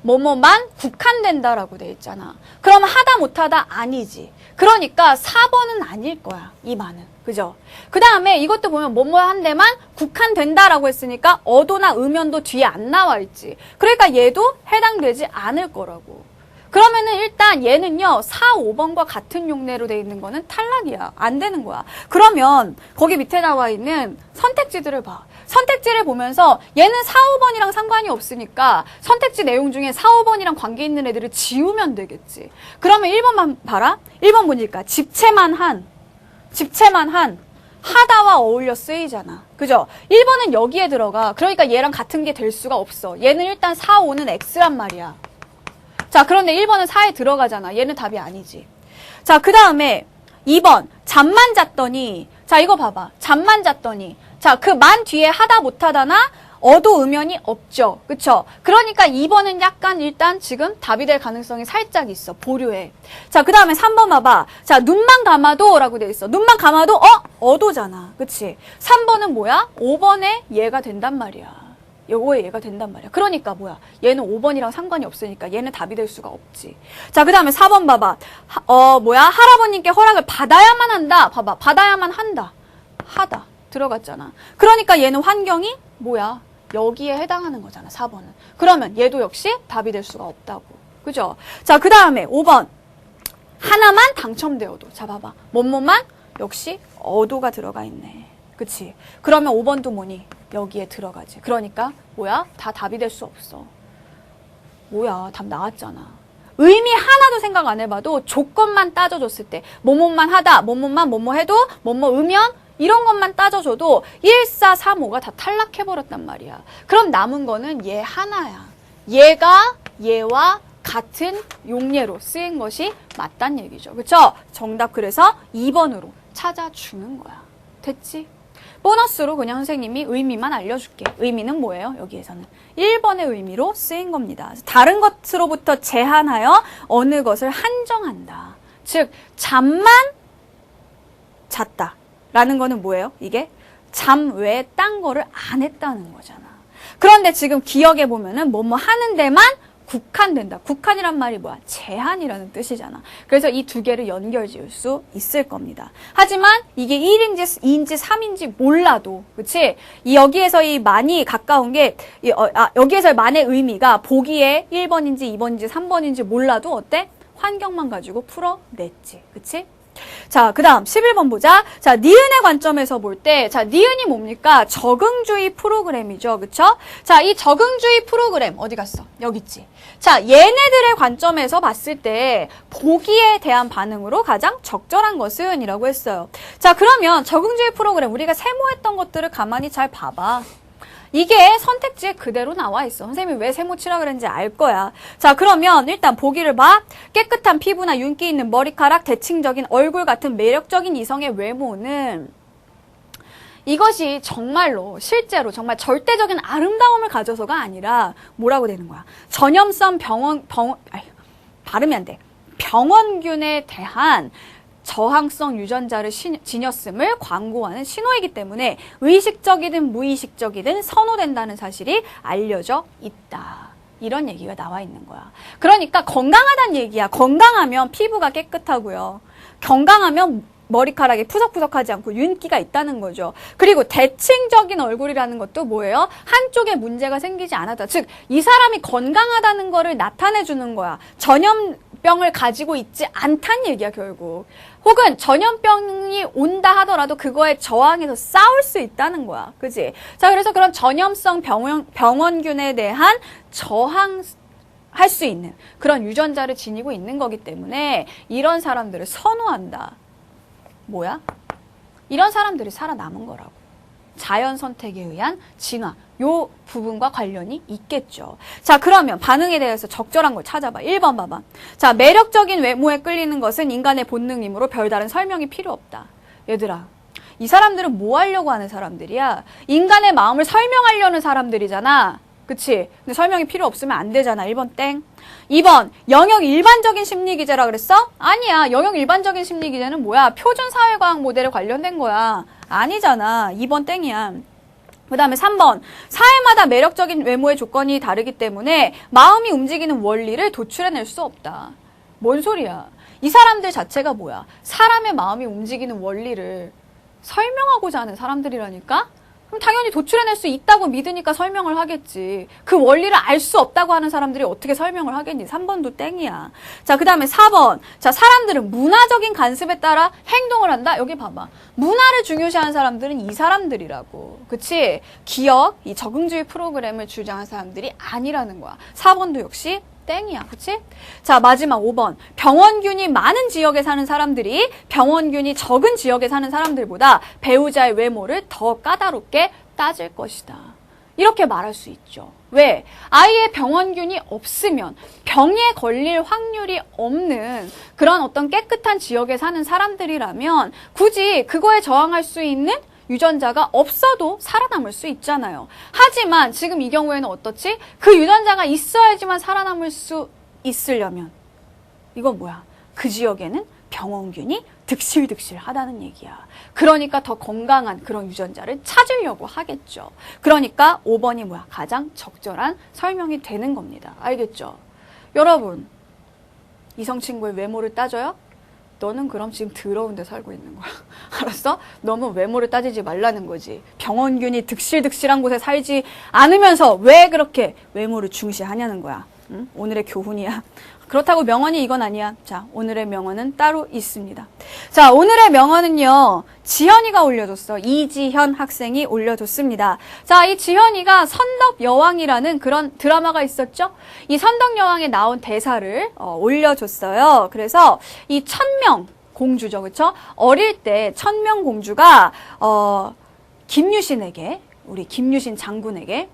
뭐뭐만 국한된다라고 돼 있잖아. 그럼 하다 못하다 아니지. 그러니까 4번은 아닐 거야. 이 만은. 그죠? 그 다음에 이것도 보면 뭐뭐 한 데만 국한된다라고 했으니까 어도나 음연도 뒤에 안 나와 있지. 그러니까 얘도 해당되지 않을 거라고. 그러면은 일단 얘는요 4, 5번과 같은 용례로 돼 있는 거는 탈락이야. 안 되는 거야. 그러면 거기 밑에 나와 있는 선택지들을 봐. 선택지를 보면서 얘는 4, 5번이랑 상관이 없으니까 선택지 내용 중에 4, 5번이랑 관계 있는 애들을 지우면 되겠지. 그러면 1번만 봐라. 1번 보니까 집채만 한 하다와 어울려 쓰이잖아. 그죠? 1번은 여기에 들어가. 그러니까 얘랑 같은 게 될 수가 없어. 얘는 일단 4, 5는 X란 말이야. 자, 그런데 1번은 4에 들어가잖아. 얘는 답이 아니지. 자, 그 다음에 2번. 잠만 잤더니. 자, 이거 봐봐. 잠만 잤더니. 자, 그 만 뒤에 하다 못하다나 어도 음연이 없죠. 그쵸? 그러니까 2번은 약간 일단 지금 답이 될 가능성이 살짝 있어. 보류해. 자, 그 다음에 3번 봐봐. 자, 눈만 감아도 라고 돼 있어. 눈만 감아도 어도잖아. 그치? 3번은 뭐야? 5번에 얘가 된단 말이야. 요거에 얘가 된단 말이야. 그러니까 뭐야? 얘는 5번이랑 상관이 없으니까 얘는 답이 될 수가 없지. 자, 그 다음에 4번 봐봐. 할아버님께 허락을 받아야만 한다. 봐봐. 받아야만 한다. 하다. 들어갔잖아. 그러니까 얘는 환경이 뭐야? 여기에 해당하는 거잖아. 4번은. 그러면 얘도 역시 답이 될 수가 없다고. 그죠? 자, 그 다음에 5번. 하나만 당첨되어도. 자, 봐봐. 뭐뭐만 역시 어도가 들어가 있네. 그치? 그러면 5번도 뭐니? 여기에 들어가지. 그러니까 뭐야? 다 답이 될 수 없어. 뭐야? 답 나왔잖아. 의미 하나도 생각 안 해봐도 조건만 따져줬을 때 뭐뭐만 하다, 뭐뭐만 뭐뭐 해도, 뭐뭐 음연 이런 것만 따져줘도 1, 4, 3, 5가 다 탈락해버렸단 말이야. 그럼 남은 거는 얘 하나야. 얘가 얘와 같은 용례로 쓰인 것이 맞단 얘기죠. 그쵸? 정답 그래서 2번으로 찾아주는 거야. 됐지? 보너스로 그냥 선생님이 의미만 알려줄게. 의미는 뭐예요? 여기에서는 1번의 의미로 쓰인 겁니다. 다른 것으로부터 제한하여 어느 것을 한정한다. 즉 잠만 잤다 라는 거는 뭐예요? 이게 잠 외에 딴 거를 안 했다는 거잖아. 그런데 지금 기억해 보면은 뭐뭐 하는 데만 국한된다. 국한이란 말이 뭐야? 제한이라는 뜻이잖아. 그래서 이 두 개를 연결 지을 수 있을 겁니다. 하지만 이게 1인지 2인지 3인지 몰라도, 그치? 여기에서 이 만이 가까운 게, 여기에서 만의 의미가 보기에 1번인지 2번인지 3번인지 몰라도 어때? 환경만 가지고 풀어냈지. 그치? 자, 그 다음 11번 보자. 자, 니은의 관점에서 볼 때, 자, 니은이 뭡니까? 적응주의 프로그램이죠. 그쵸? 자, 이 적응주의 프로그램, 어디 갔어? 여기 있지. 자, 얘네들의 관점에서 봤을 때, 보기에 대한 반응으로 가장 적절한 것은? 이라고 했어요. 자, 그러면 적응주의 프로그램, 우리가 세모했던 것들을 가만히 잘 봐봐. 이게 선택지에 그대로 나와 있어. 선생님이 왜 세모 치라 그랬는지 알 거야. 자, 그러면 일단 보기를 봐. 깨끗한 피부나 윤기 있는 머리카락, 대칭적인 얼굴 같은 매력적인 이성의 외모는 이것이 정말로 실제로 정말 절대적인 아름다움을 가져서가 아니라 뭐라고 되는 거야? 전염성 발음이 안 돼. 병원균에 대한 저항성 유전자를 지녔음을 광고하는 신호이기 때문에 의식적이든 무의식적이든 선호된다는 사실이 알려져 있다. 이런 얘기가 나와 있는 거야. 그러니까 건강하다는 얘기야. 건강하면 피부가 깨끗하고요. 건강하면 머리카락이 푸석푸석하지 않고 윤기가 있다는 거죠. 그리고 대칭적인 얼굴이라는 것도 뭐예요? 한쪽에 문제가 생기지 않았다. 즉, 이 사람이 건강하다는 거를 나타내 주는 거야. 전염병을 가지고 있지 않다는 얘기야, 결국. 혹은 전염병이 온다 하더라도 그거에 저항해서 싸울 수 있다는 거야. 그지? 자, 그래서 그런 전염성 병원균에 대한 저항할 수 있는 그런 유전자를 지니고 있는 거기 때문에 이런 사람들을 선호한다. 뭐야? 이런 사람들이 살아남은 거라고. 자연 선택에 의한 진화. 요 부분과 관련이 있겠죠. 자, 그러면 반응에 대해서 적절한 걸 찾아봐. 1번 봐봐. 자, 매력적인 외모에 끌리는 것은 인간의 본능이므로 별다른 설명이 필요 없다. 얘들아, 이 사람들은 뭐 하려고 하는 사람들이야? 인간의 마음을 설명하려는 사람들이잖아. 그치? 근데 설명이 필요 없으면 안 되잖아. 1번 땡. 2번, 영역 일반적인 심리기제라 그랬어? 아니야. 영역 일반적인 심리기제는 뭐야? 표준사회과학 모델에 관련된 거야. 아니잖아. 2번 땡이야. 그 다음에 3번, 사회마다 매력적인 외모의 조건이 다르기 때문에 마음이 움직이는 원리를 도출해낼 수 없다. 뭔 소리야? 이 사람들 자체가 뭐야? 사람의 마음이 움직이는 원리를 설명하고자 하는 사람들이라니까? 그럼 당연히 도출해낼 수 있다고 믿으니까 설명을 하겠지. 그 원리를 알 수 없다고 하는 사람들이 어떻게 설명을 하겠니? 3번도 땡이야. 자, 그 다음에 4번. 자, 사람들은 문화적인 관습에 따라 행동을 한다? 여기 봐봐. 문화를 중요시하는 사람들은 이 사람들이라고. 그치? 기억, 이 적응주의 프로그램을 주장한 사람들이 아니라는 거야. 4번도 역시 땡이야. 그치? 자, 마지막 5번. 병원균이 많은 지역에 사는 사람들이 병원균이 적은 지역에 사는 사람들보다 배우자의 외모를 더 까다롭게 따질 것이다. 이렇게 말할 수 있죠. 왜? 아예 병원균이 없으면 병에 걸릴 확률이 없는 그런 어떤 깨끗한 지역에 사는 사람들이라면 굳이 그거에 저항할 수 있는 유전자가 없어도 살아남을 수 있잖아요. 하지만 지금 이 경우에는 어떻지? 그 유전자가 있어야지만 살아남을 수 있으려면 이건 뭐야? 그 지역에는 병원균이 득실득실하다는 얘기야. 그러니까 더 건강한 그런 유전자를 찾으려고 하겠죠. 그러니까 5번이 뭐야? 가장 적절한 설명이 되는 겁니다. 알겠죠? 여러분, 이성 친구의 외모를 따져요? 너는 그럼 지금 더러운 데 살고 있는 거야. 알았어? 너무 외모를 따지지 말라는 거지. 병원균이 득실득실한 곳에 살지 않으면서 왜 그렇게 외모를 중시하냐는 거야. 응? 오늘의 교훈이야. 그렇다고 명언이 이건 아니야. 자, 오늘의 명언은 따로 있습니다. 자, 오늘의 명언은요, 지현이가 올려줬어. 이지현 학생이 올려줬습니다. 자, 이 지현이가 선덕여왕이라는 그런 드라마가 있었죠? 이 선덕여왕에 나온 대사를 올려줬어요. 그래서 이 천명 공주죠. 그쵸? 어릴 때 천명 공주가, 김유신에게, 우리 김유신 장군에게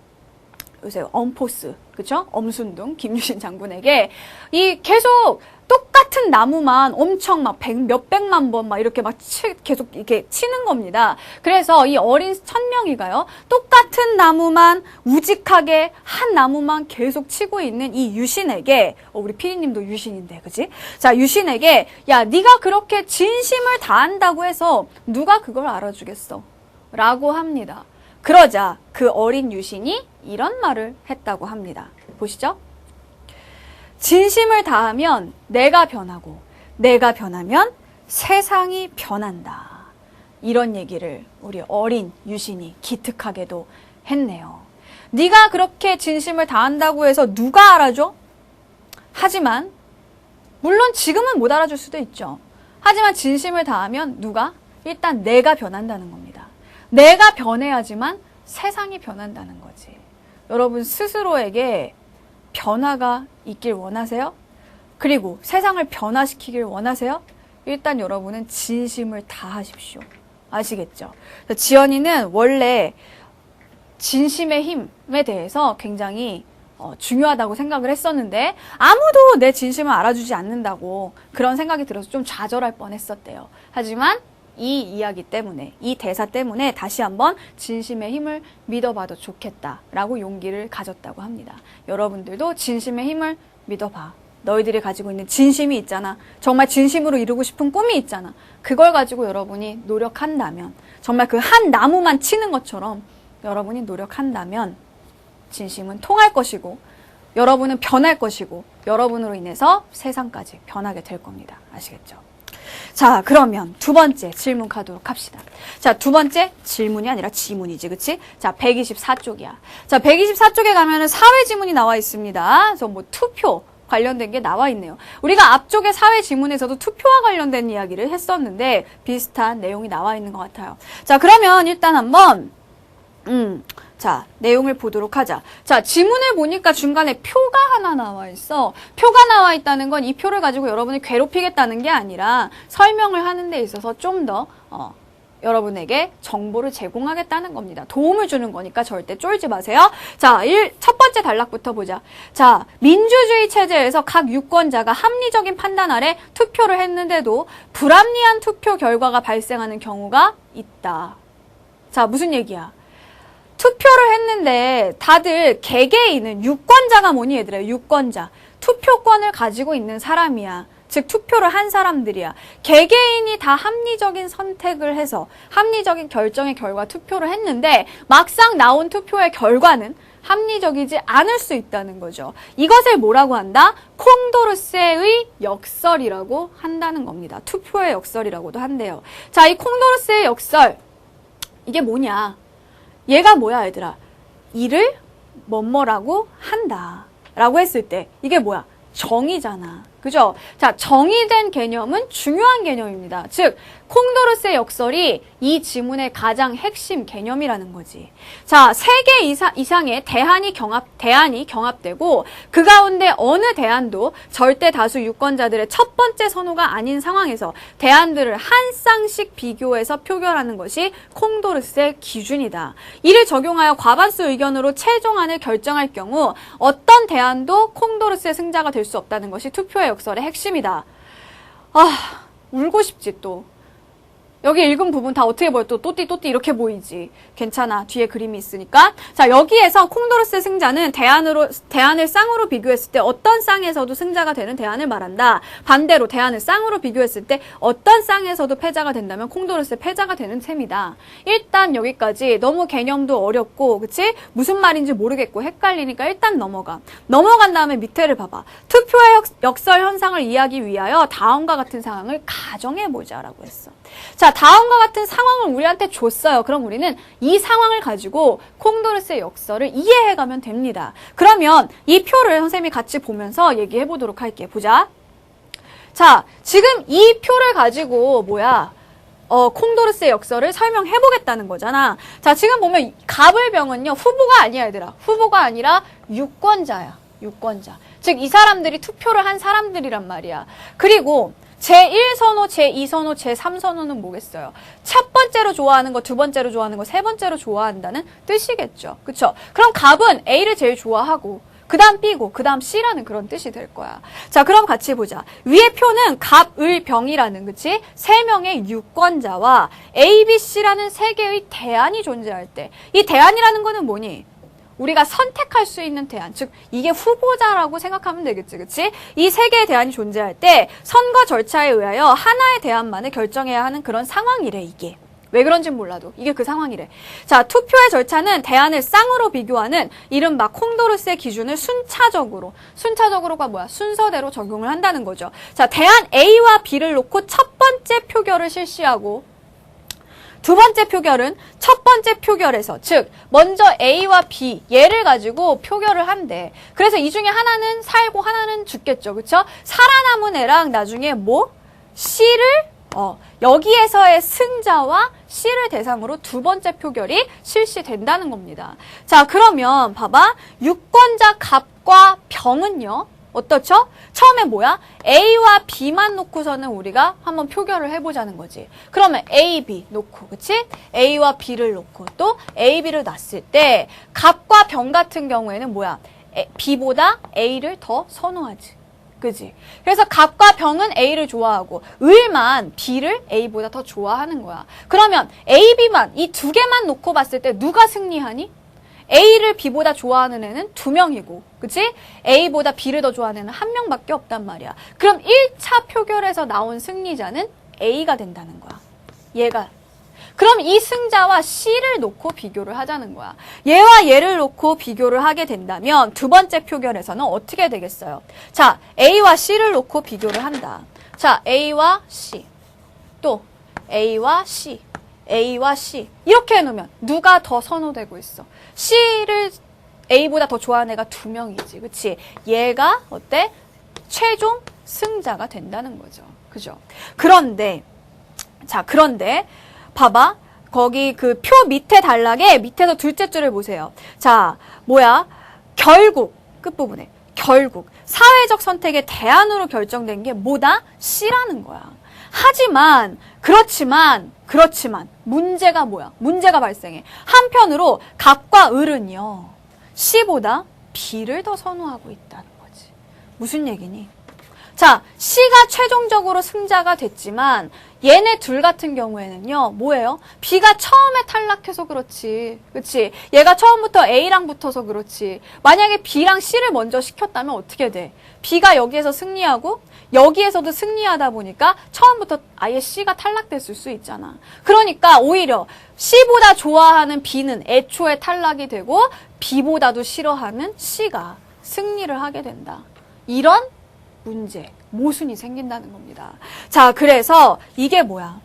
요새 엄포스, 그쵸? 엄순둥, 김유신 장군에게 이 계속 똑같은 나무만 엄청 막 몇백만 번 막 이렇게 막 계속 이렇게 치는 겁니다. 그래서 이 어린 천명이가요, 똑같은 나무만 우직하게 한 나무만 계속 치고 있는 이 유신에게, 우리 피디님도 유신인데, 그치? 자, 유신에게, 야, 네가 그렇게 진심을 다한다고 해서 누가 그걸 알아주겠어? 라고 합니다. 그러자 그 어린 유신이 이런 말을 했다고 합니다. 보시죠. 진심을 다하면 내가 변하고 내가 변하면 세상이 변한다. 이런 얘기를 우리 어린 유신이 기특하게도 했네요. 네가 그렇게 진심을 다한다고 해서 누가 알아줘? 하지만 물론 지금은 못 알아줄 수도 있죠. 하지만 진심을 다하면 누가? 일단 내가 변한다는 겁니다. 내가 변해야지만 세상이 변한다는 거지. 여러분 스스로에게 변화가 있길 원하세요? 그리고 세상을 변화시키길 원하세요? 일단 여러분은 진심을 다하십시오. 아시겠죠? 지연이는 원래 진심의 힘에 대해서 굉장히 중요하다고 생각을 했었는데 아무도 내 진심을 알아주지 않는다고 그런 생각이 들어서 좀 좌절할 뻔했었대요. 하지만 이 이야기 때문에, 이 대사 때문에 다시 한번 진심의 힘을 믿어봐도 좋겠다라고 용기를 가졌다고 합니다. 여러분들도 진심의 힘을 믿어봐. 너희들이 가지고 있는 진심이 있잖아. 정말 진심으로 이루고 싶은 꿈이 있잖아. 그걸 가지고 여러분이 노력한다면, 정말 그 한 나무만 치는 것처럼 여러분이 노력한다면 진심은 통할 것이고 여러분은 변할 것이고 여러분으로 인해서 세상까지 변하게 될 겁니다. 아시겠죠? 자, 그러면 두 번째 질문 가도록 합시다. 자, 두 번째 질문이 아니라 지문이지, 그치? 자, 124쪽이야. 자, 124쪽에 가면은 사회 지문이 나와 있습니다. 그래서 뭐 투표 관련된 게 나와 있네요. 우리가 앞쪽에 사회 지문에서도 투표와 관련된 이야기를 했었는데 비슷한 내용이 나와 있는 것 같아요. 자, 그러면 일단 한번 자, 내용을 보도록 하자. 자, 지문을 보니까 중간에 표가 하나 나와 있어. 표가 나와 있다는 건 이 표를 가지고 여러분을 괴롭히겠다는 게 아니라 설명을 하는 데 있어서 좀 더 여러분에게 정보를 제공하겠다는 겁니다. 도움을 주는 거니까 절대 쫄지 마세요. 자, 첫 번째 단락부터 보자. 자, 민주주의 체제에서 각 유권자가 합리적인 판단 아래 투표를 했는데도 불합리한 투표 결과가 발생하는 경우가 있다. 자, 무슨 얘기야? 투표를 했는데 다들 개개인은 유권자가 뭐니 얘들아? 유권자. 투표권을 가지고 있는 사람이야. 즉 투표를 한 사람들이야. 개개인이 다 합리적인 선택을 해서 합리적인 결정의 결과 투표를 했는데 막상 나온 투표의 결과는 합리적이지 않을 수 있다는 거죠. 이것을 뭐라고 한다? 콩도르스의 역설이라고 한다는 겁니다. 투표의 역설이라고도 한대요. 자, 이 콩도르스의 역설 이게 뭐냐? 얘가 뭐야 얘들아? 이를 뭐뭐라고 한다 라고 했을 때 이게 뭐야? 정의잖아. 그죠? 자, 정의된 개념은 중요한 개념입니다. 즉, 콩도르스의 역설이 이 지문의 가장 핵심 개념이라는 거지. 자, 3개 이상의 대안이 경합되고 그 가운데 어느 대안도 절대 다수 유권자들의 첫 번째 선호가 아닌 상황에서 대안들을 한 쌍씩 비교해서 표결하는 것이 콩도르스의 기준이다. 이를 적용하여 과반수 의견으로 최종안을 결정할 경우 어떤 대안도 콩도르스의 승자가 될 수 없다는 것이 투표의 역설의 핵심이다. 아, 울고 싶지 또. 여기 읽은 부분 다 어떻게 보여? 또 또띠 이렇게 보이지. 괜찮아. 뒤에 그림이 있으니까. 자, 여기에서 콩도르스의 승자는 대안을 쌍으로 비교했을 때 어떤 쌍에서도 승자가 되는 대안을 말한다. 반대로 대안을 쌍으로 비교했을 때 어떤 쌍에서도 패자가 된다면 콩도르스의 패자가 되는 셈이다. 일단 여기까지 너무 개념도 어렵고, 그치? 무슨 말인지 모르겠고 헷갈리니까 일단 넘어가. 넘어간 다음에 밑에를 봐봐. 투표의 역설 현상을 이해하기 위하여 다음과 같은 상황을 가정해보자라고 했어. 자, 다음과 같은 상황을 우리한테 줬어요. 그럼 우리는 이 상황을 가지고 콩도르스의 역설을 이해해가면 됩니다. 그러면 이 표를 선생님이 같이 보면서 얘기해 보도록 할게. 보자. 자, 지금 이 표를 가지고 콩도르스의 역설을 설명해 보겠다는 거잖아. 자, 지금 보면 가불병은요, 후보가 아니야, 얘들아. 후보가 아니라 유권자야. 유권자. 즉, 이 사람들이 투표를 한 사람들이란 말이야. 그리고 제1선호, 제2선호, 제3선호는 뭐겠어요? 첫 번째로 좋아하는 거, 두 번째로 좋아하는 거, 세 번째로 좋아한다는 뜻이겠죠. 그쵸? 그럼 갑은 A를 제일 좋아하고, 그 다음 B고, 그 다음 C라는 그런 뜻이 될 거야. 자, 그럼 같이 보자. 위의 표는 갑, 을, 병이라는, 그치? 3명의 유권자와 A, B, C라는 3개의 대안이 존재할 때, 이 대안이라는 거는 뭐니? 우리가 선택할 수 있는 대안, 즉 이게 후보자라고 생각하면 되겠지, 그치? 이 3개의 대안이 존재할 때 선거 절차에 의하여 하나의 대안만을 결정해야 하는 그런 상황이래, 이게. 왜 그런진 몰라도 이게 그 상황이래. 자, 투표의 절차는 대안을 쌍으로 비교하는 이른바 콩도르스의 기준을 순차적으로가 뭐야? 순서대로 적용을 한다는 거죠. 자, 대안 A와 B를 놓고 첫 번째 표결을 실시하고 두 번째 표결은 첫 번째 표결에서, 즉 먼저 A와 B 얘를 가지고 표결을 한대. 그래서 이 중에 하나는 살고 하나는 죽겠죠. 그쵸? 살아남은 애랑 나중에 뭐? C를 여기에서의 승자와 C를 대상으로 두 번째 표결이 실시된다는 겁니다. 자, 그러면 봐봐. 유권자 갑과 병은요. 어떻죠? 처음에 뭐야? A와 B만 놓고서는 우리가 한번 표결을 해보자는 거지. 그러면 A, B 놓고, 그치? A와 B를 놓고 또 A, B를 놨을 때 갑과 병 같은 경우에는 뭐야? B보다 A를 더 선호하지. 그지? 그래서 갑과 병은 A를 좋아하고 을만 B를 A보다 더 좋아하는 거야. 그러면 A, B만 이 두 개만 놓고 봤을 때 누가 승리하니? A를 B보다 좋아하는 애는 2명이고, 그치? A보다 B를 더 좋아하는 애는 1명밖에 없단 말이야. 그럼 1차 표결에서 나온 승리자는 A가 된다는 거야. 얘가. 그럼 이 승자와 C를 놓고 비교를 하자는 거야. 얘와 얘를 놓고 비교를 하게 된다면 두 번째 표결에서는 어떻게 되겠어요? 자, A와 C를 놓고 비교를 한다. 자, A와 C. 또 A와 C. A와 C 이렇게 해놓으면 누가 더 선호되고 있어? C를 A보다 더 좋아하는 애가 2명이지, 그치? 얘가 어때? 최종 승자가 된다는 거죠, 그죠? 그런데 봐봐, 거기 그 표 밑에 단락에 밑에서 둘째 줄을 보세요. 자, 뭐야? 결국 끝부분에 결국 사회적 선택의 대안으로 결정된 게 뭐다? C라는 거야. 하지만 그렇지만 문제가 뭐야? 문제가 발생해. 한편으로 갑과 을은요. C보다 B를 더 선호하고 있다는 거지. 무슨 얘기니? 자, C가 최종적으로 승자가 됐지만 얘네 둘 같은 경우에는요. 뭐예요? B가 처음에 탈락해서 그렇지. 그치? 얘가 처음부터 A랑 붙어서 그렇지. 만약에 B랑 C를 먼저 시켰다면 어떻게 돼? B가 여기에서 승리하고 여기에서도 승리하다 보니까 처음부터 아예 C가 탈락됐을 수 있잖아. 그러니까 오히려 C보다 좋아하는 B는 애초에 탈락이 되고 B보다도 싫어하는 C가 승리를 하게 된다. 이런 문제, 모순이 생긴다는 겁니다. 자, 그래서 이게 뭐야?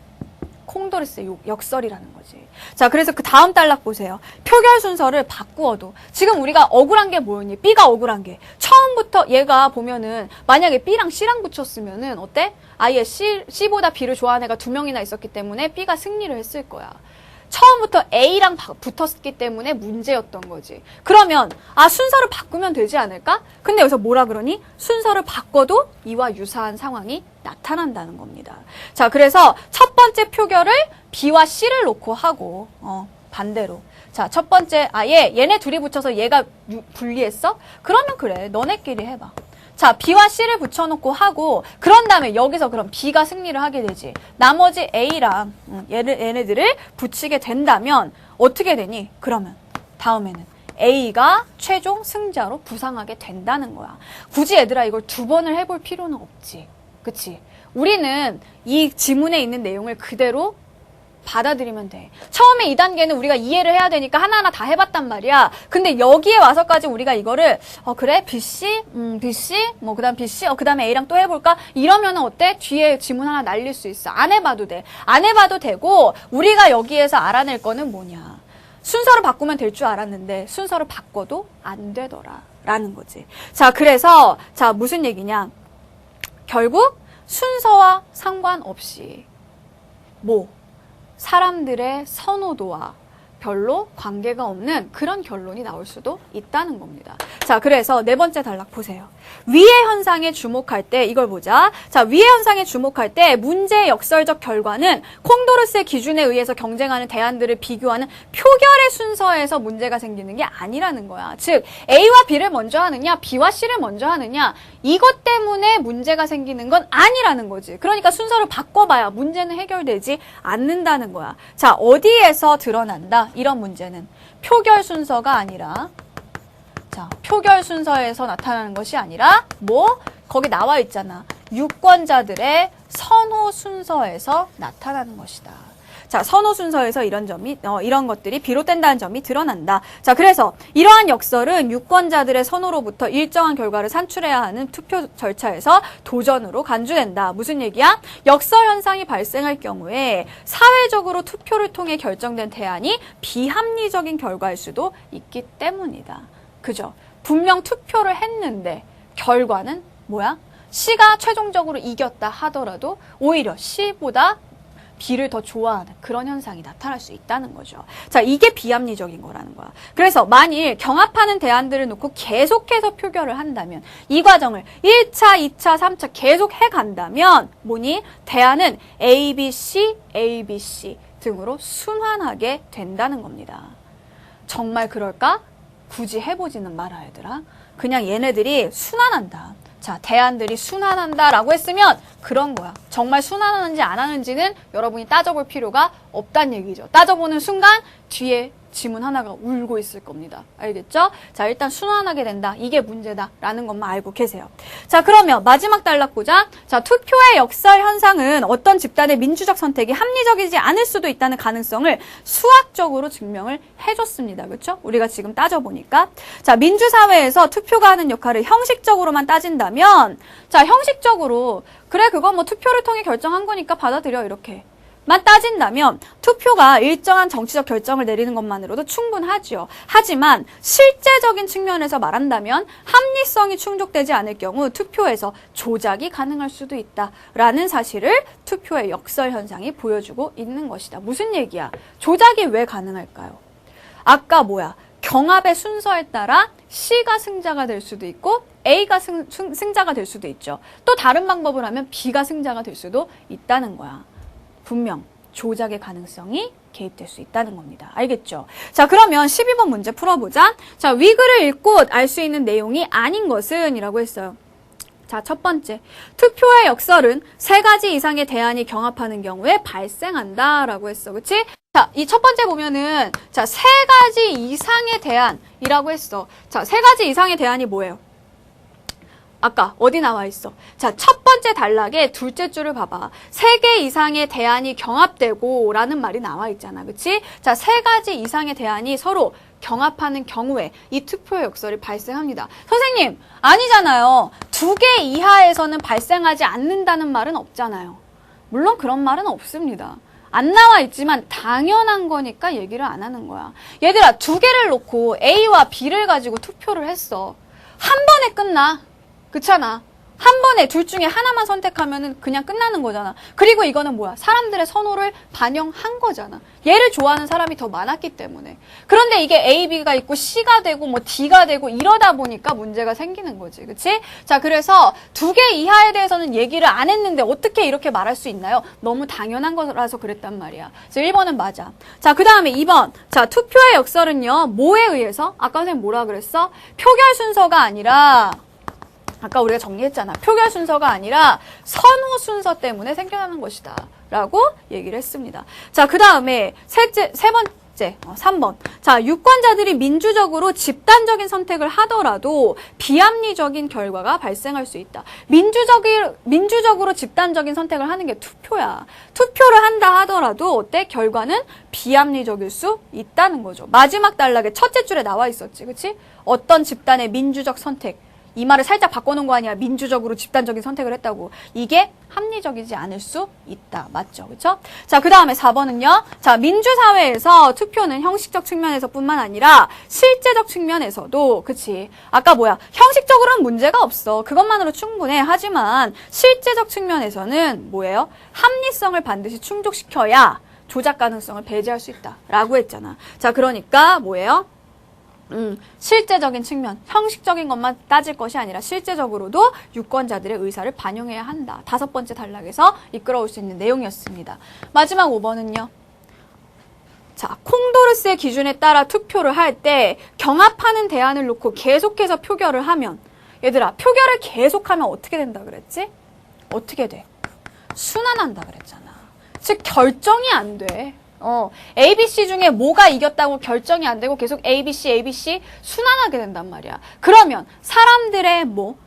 콩도르스의 역설이라는 거지. 자, 그래서 그 다음 단락 보세요. 표결 순서를 바꾸어도 지금 우리가 억울한 게 뭐였니? B가 억울한 게 처음부터 얘가 보면은 만약에 B랑 C랑 붙였으면은 어때? 아예 C보다 B를 좋아하는 애가 2명이나 있었기 때문에 B가 승리를 했을 거야. 처음부터 A랑 붙었기 때문에 문제였던 거지. 그러면 순서를 바꾸면 되지 않을까? 근데 여기서 뭐라 그러니? 순서를 바꿔도 이와 유사한 상황이 나타난다는 겁니다. 자, 그래서 첫 번째 표결을 B와 C를 놓고 하고 반대로. 자, 첫 번째 아예 얘네 둘이 붙여서 얘가 분리했어? 그러면 그래. 너네끼리 해봐. 자, B와 C를 붙여놓고 하고 그런 다음에 여기서 그럼 B가 승리를 하게 되지. 나머지 A랑 얘네들을 붙이게 된다면 어떻게 되니? 그러면 다음에는 A가 최종 승자로 부상하게 된다는 거야. 굳이 얘들아 이걸 2번을 해볼 필요는 없지. 그치? 우리는 이 지문에 있는 내용을 그대로 받아들이면 돼. 처음에 2단계는 우리가 이해를 해야 되니까 하나하나 다 해봤단 말이야. 근데 여기에 와서까지 우리가 이거를 그래? BC? BC? 그 다음 BC? 그 다음에 A랑 또 해볼까? 이러면은 어때? 뒤에 지문 하나 날릴 수 있어. 안 해봐도 돼. 안 해봐도 되고 우리가 여기에서 알아낼 거는 뭐냐. 순서를 바꾸면 될 줄 알았는데 순서를 바꿔도 안 되더라. 라는 거지. 자, 그래서 무슨 얘기냐. 결국 순서와 상관없이 사람들의 선호도와 별로 관계가 없는 그런 결론이 나올 수도 있다는 겁니다. 자, 그래서 네 번째 단락 보세요. 위의 현상에 주목할 때 이걸 보자. 자, 위의 현상에 주목할 때 문제의 역설적 결과는 콩도르스의 기준에 의해서 경쟁하는 대안들을 비교하는 표결의 순서에서 문제가 생기는 게 아니라는 거야. 즉, A와 B를 먼저 하느냐, B와 C를 먼저 하느냐, 이것 때문에 문제가 생기는 건 아니라는 거지. 그러니까 순서를 바꿔봐야 문제는 해결되지 않는다는 거야. 자, 어디에서 드러난다? 이런 문제는 표결 순서가 아니라 표결 순서에서 나타나는 것이 아니라 거기 나와 있잖아. 유권자들의 선호 순서에서 나타나는 것이다. 자, 선호 순서에서 이런 것들이 비롯된다는 점이 드러난다. 자, 그래서 이러한 역설은 유권자들의 선호로부터 일정한 결과를 산출해야 하는 투표 절차에서 도전으로 간주된다. 무슨 얘기야? 역설 현상이 발생할 경우에 사회적으로 투표를 통해 결정된 대안이 비합리적인 결과일 수도 있기 때문이다. 그죠? 분명 투표를 했는데 결과는 뭐야? C가 최종적으로 이겼다 하더라도 오히려 C보다 B를 더 좋아하는 그런 현상이 나타날 수 있다는 거죠. 자, 이게 비합리적인 거라는 거야. 그래서 만일 경합하는 대안들을 놓고 계속해서 표결을 한다면 이 과정을 1차, 2차, 3차 계속 해간다면 뭐니? 대안은 A, B, C, A, B, C 등으로 순환하게 된다는 겁니다. 정말 그럴까? 굳이 해보지는 마라 얘들아. 그냥 얘네들이 순환한다. 자, 대안들이 순환한다라고 했으면 그런 거야. 정말 순환하는지 안 하는지는 여러분이 따져볼 필요가 없다는 얘기죠. 따져보는 순간 뒤에 지문 하나가 울고 있을 겁니다. 알겠죠? 자, 일단 순환하게 된다. 이게 문제다라는 것만 알고 계세요. 자, 그러면 마지막 단락보자. 자, 투표의 역설 현상은 어떤 집단의 민주적 선택이 합리적이지 않을 수도 있다는 가능성을 수학적으로 증명을 해줬습니다. 그렇죠? 우리가 지금 따져보니까. 자, 민주사회에서 투표가 하는 역할을 형식적으로만 따진다면, 자, 형식적으로 그래, 그거 뭐 투표를 통해 결정한 거니까 받아들여 이렇게 만 따진다면 투표가 일정한 정치적 결정을 내리는 것만으로도 충분하지요. 하지만 실제적인 측면에서 말한다면 합리성이 충족되지 않을 경우 투표에서 조작이 가능할 수도 있다라는 사실을 투표의 역설 현상이 보여주고 있는 것이다. 무슨 얘기야? 조작이 왜 가능할까요? 아까 뭐야? 경합의 순서에 따라 C가 승자가 될 수도 있고 A가 승자가 될 수도 있죠. 또 다른 방법을 하면 B가 승자가 될 수도 있다는 거야. 분명 조작의 가능성이 개입될 수 있다는 겁니다. 알겠죠? 자, 그러면 12번 문제 풀어보자. 자, 위글을 읽고 알 수 있는 내용이 아닌 것은 이라고 했어요. 자, 첫 번째. 투표의 역설은 3가지 이상의 대안이 경합하는 경우에 발생한다라고 했어. 그치? 자, 이 첫 번째 보면은 자, 3가지 이상의 대안이라고 했어. 자, 3가지 이상의 대안이 뭐예요? 아까 어디 나와 있어? 자, 첫 번째 단락의 둘째 줄을 봐봐. 3개 이상의 대안이 경합되고 라는 말이 나와 있잖아. 그치? 자, 3가지 이상의 대안이 서로 경합하는 경우에 이 투표의 역설이 발생합니다. 선생님, 아니잖아요. 2개 이하에서는 발생하지 않는다는 말은 없잖아요. 물론 그런 말은 없습니다. 안 나와 있지만 당연한 거니까 얘기를 안 하는 거야. 얘들아, 2개를 놓고 A와 B를 가지고 투표를 했어. 한 번에 끝나. 그렇잖아. 한 번에 둘 중에 하나만 선택하면은 그냥 끝나는 거잖아. 그리고 이거는 뭐야? 사람들의 선호를 반영한 거잖아. 얘를 좋아하는 사람이 더 많았기 때문에. 그런데 이게 A, B가 있고 C가 되고 뭐 D가 되고 이러다 보니까 문제가 생기는 거지. 그치? 자, 그래서 2개 이하에 대해서는 얘기를 안 했는데 어떻게 이렇게 말할 수 있나요? 너무 당연한 거라서 그랬단 말이야. 그래서 1번은 맞아. 자, 그 다음에 2번. 자, 투표의 역설은요. 뭐에 의해서? 아까 선생님 뭐라 그랬어? 표결 순서가 아니라 아까 우리가 정리했잖아. 표결 순서가 아니라 선호 순서 때문에 생겨나는 것이다. 라고 얘기를 했습니다. 자, 그 다음에 세 번째, 3번. 자, 유권자들이 민주적으로 집단적인 선택을 하더라도 비합리적인 결과가 발생할 수 있다. 민주적으로 집단적인 선택을 하는 게 투표야. 투표를 한다 하더라도 어때? 결과는 비합리적일 수 있다는 거죠. 마지막 단락에 첫째 줄에 나와 있었지. 그치? 어떤 집단의 민주적 선택. 이 말을 살짝 바꿔놓은 거 아니야. 민주적으로 집단적인 선택을 했다고. 이게 합리적이지 않을 수 있다. 맞죠? 그쵸? 자, 그 다음에 4번은요. 자, 민주사회에서 투표는 형식적 측면에서 뿐만 아니라 실제적 측면에서도, 그치? 아까 뭐야? 형식적으로는 문제가 없어. 그것만으로 충분해. 하지만 실제적 측면에서는 뭐예요? 합리성을 반드시 충족시켜야 조작 가능성을 배제할 수 있다. 라고 했잖아. 자, 그러니까 뭐예요? 실제적인 측면, 형식적인 것만 따질 것이 아니라 실제적으로도 유권자들의 의사를 반영해야 한다. 5번째 단락에서 이끌어올 수 있는 내용이었습니다. 마지막 5번은요. 자, 콩도르스의 기준에 따라 투표를 할 때 경합하는 대안을 놓고 계속해서 표결을 하면 얘들아, 표결을 계속하면 어떻게 된다 그랬지? 어떻게 돼? 순환한다 그랬잖아. 즉 결정이 안 돼. ABC 중에 뭐가 이겼다고 결정이 안 되고 계속 ABC 순환하게 된단 말이야. 그러면 사람들의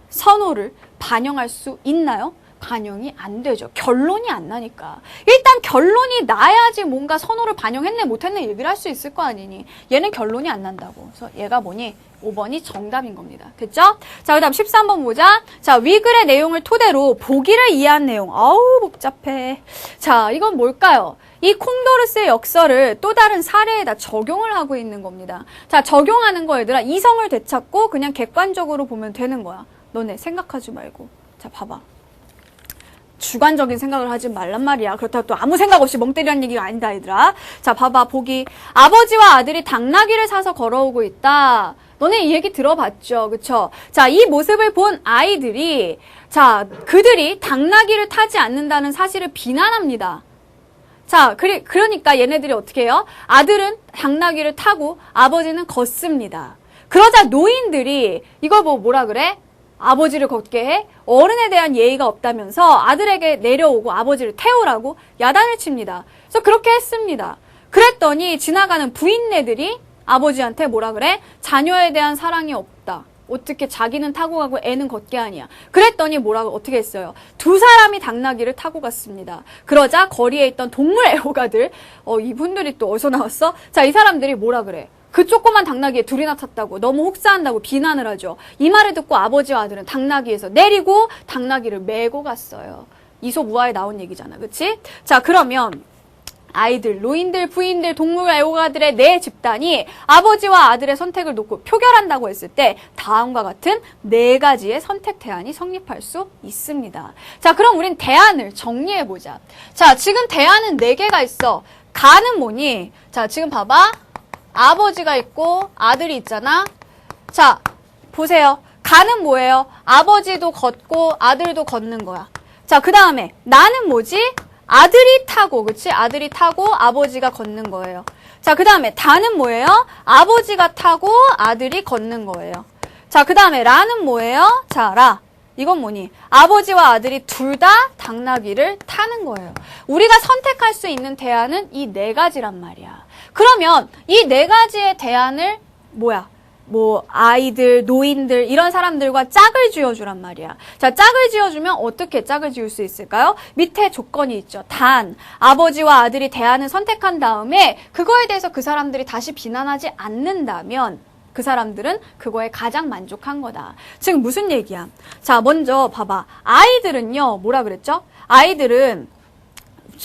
선호를 반영할 수 있나요? 반영이 안 되죠. 결론이 안 나니까. 일단 결론이 나야지 뭔가 선호를 반영했네 못했네 얘기를 할 수 있을 거 아니니. 얘는 결론이 안 난다고. 그래서 얘가 뭐니? 5번이 정답인 겁니다. 됐죠? 자, 그 다음 13번 보자. 자, 위글의 내용을 토대로 보기를 이해한 내용. 아우, 복잡해. 자, 이건 뭘까요? 이 콩도르스의 역설을 또 다른 사례에다 적용을 하고 있는 겁니다. 자, 적용하는 거 얘들아. 이성을 되찾고 그냥 객관적으로 보면 되는 거야. 너네 생각하지 말고. 자, 봐봐. 주관적인 생각을 하지 말란 말이야. 그렇다고 또 아무 생각 없이 멍 때리라는 얘기가 아니다, 얘들아. 자, 봐봐. 보기. 아버지와 아들이 당나귀를 사서 걸어오고 있다. 너네 이 얘기 들어봤죠? 그쵸? 자, 이 모습을 본 아이들이, 자, 그들이 당나귀를 타지 않는다는 사실을 비난합니다. 자, 그러니까 얘네들이 어떻게 해요? 아들은 당나귀를 타고 아버지는 걷습니다. 그러자 노인들이 이걸 뭐라 그래? 아버지를 걷게 해? 어른에 대한 예의가 없다면서 아들에게 내려오고 아버지를 태우라고 야단을 칩니다. 그래서 그렇게 했습니다. 그랬더니 지나가는 부인네들이 아버지한테 뭐라 그래? 자녀에 대한 사랑이 없다. 어떻게 자기는 타고 가고 애는 걷게 하냐. 그랬더니 뭐라고 어떻게 했어요? 두 사람이 당나귀를 타고 갔습니다. 그러자 거리에 있던 동물 애호가들, 이분들이 또 어디서 나왔어? 자, 이 사람들이 뭐라 그래? 그 조그만 당나귀에 둘이나 탔다고 너무 혹사한다고 비난을 하죠. 이 말을 듣고 아버지와 아들은 당나귀에서 내리고 당나귀를 메고 갔어요. 이솝우화에 나온 얘기잖아. 그치? 자, 그러면 아이들, 노인들, 부인들, 동물 애호가들의 네 집단이 아버지와 아들의 선택을 놓고 표결한다고 했을 때 다음과 같은 네 가지의 선택 대안이 성립할 수 있습니다. 자, 그럼 우린 대안을 정리해보자. 자, 지금 대안은 네 개가 있어. 가는 뭐니? 자, 지금 봐봐. 아버지가 있고 아들이 있잖아. 자, 보세요. 가는 뭐예요? 아버지도 걷고 아들도 걷는 거야. 자, 그 다음에 나는 뭐지? 아들이 타고, 그치? 아들이 타고 아버지가 걷는 거예요. 자, 그 다음에 다는 뭐예요? 아버지가 타고 아들이 걷는 거예요. 자, 그 다음에 라는 뭐예요? 자, 라. 이건 뭐니? 아버지와 아들이 둘 다 당나귀를 타는 거예요. 우리가 선택할 수 있는 대안은 이 네 가지란 말이야. 그러면 이 네 가지의 대안을 아이들, 노인들 이런 사람들과 짝을 지어주란 말이야. 자, 짝을 지어주면 어떻게 짝을 지을 수 있을까요? 밑에 조건이 있죠. 단, 아버지와 아들이 대안을 선택한 다음에 그거에 대해서 그 사람들이 다시 비난하지 않는다면 그 사람들은 그거에 가장 만족한 거다. 즉 무슨 얘기야? 자, 먼저 봐봐. 아이들은요, 뭐라 그랬죠? 아이들은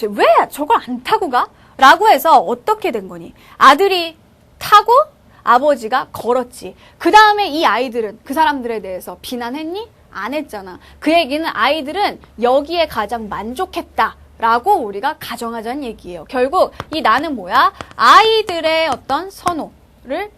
왜 저걸 안 타고 가? 라고 해서 어떻게 된 거니? 아들이 타고 아버지가 걸었지. 그 다음에 이 아이들은 그 사람들에 대해서 비난했니? 안 했잖아. 그 얘기는 아이들은 여기에 가장 만족했다. 라고 우리가 가정하자는 얘기예요. 결국 이 나는 뭐야? 아이들의 어떤 선호를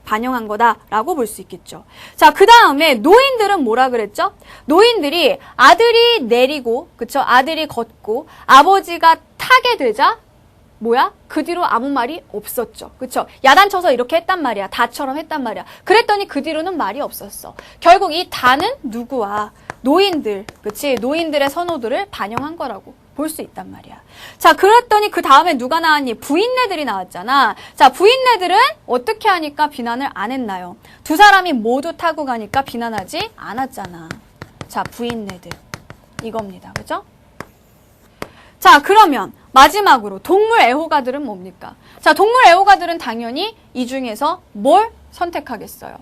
반영한 거다라고 볼 수 있겠죠. 자, 그 다음에 노인들은 뭐라 그랬죠? 노인들이 아들이 내리고, 그쵸? 아들이 걷고 아버지가 타게 되자 그 뒤로 아무 말이 없었죠. 그쵸? 야단쳐서 이렇게 했단 말이야. 다처럼 했단 말이야. 그랬더니 그 뒤로는 말이 없었어. 결국 이 다는 누구와? 노인들, 그치? 노인들의 선호들을 반영한 거라고 볼 수 있단 말이야. 자, 그랬더니 그 다음에 누가 나왔니? 부인네들이 나왔잖아. 자, 부인네들은 어떻게 하니까 비난을 안 했나요? 두 사람이 모두 타고 가니까 비난하지 않았잖아. 자, 부인네들. 이겁니다. 그죠? 자, 그러면 마지막으로 동물 애호가들은 뭡니까? 자, 동물 애호가들은 당연히 이 중에서 뭘 선택하겠어요?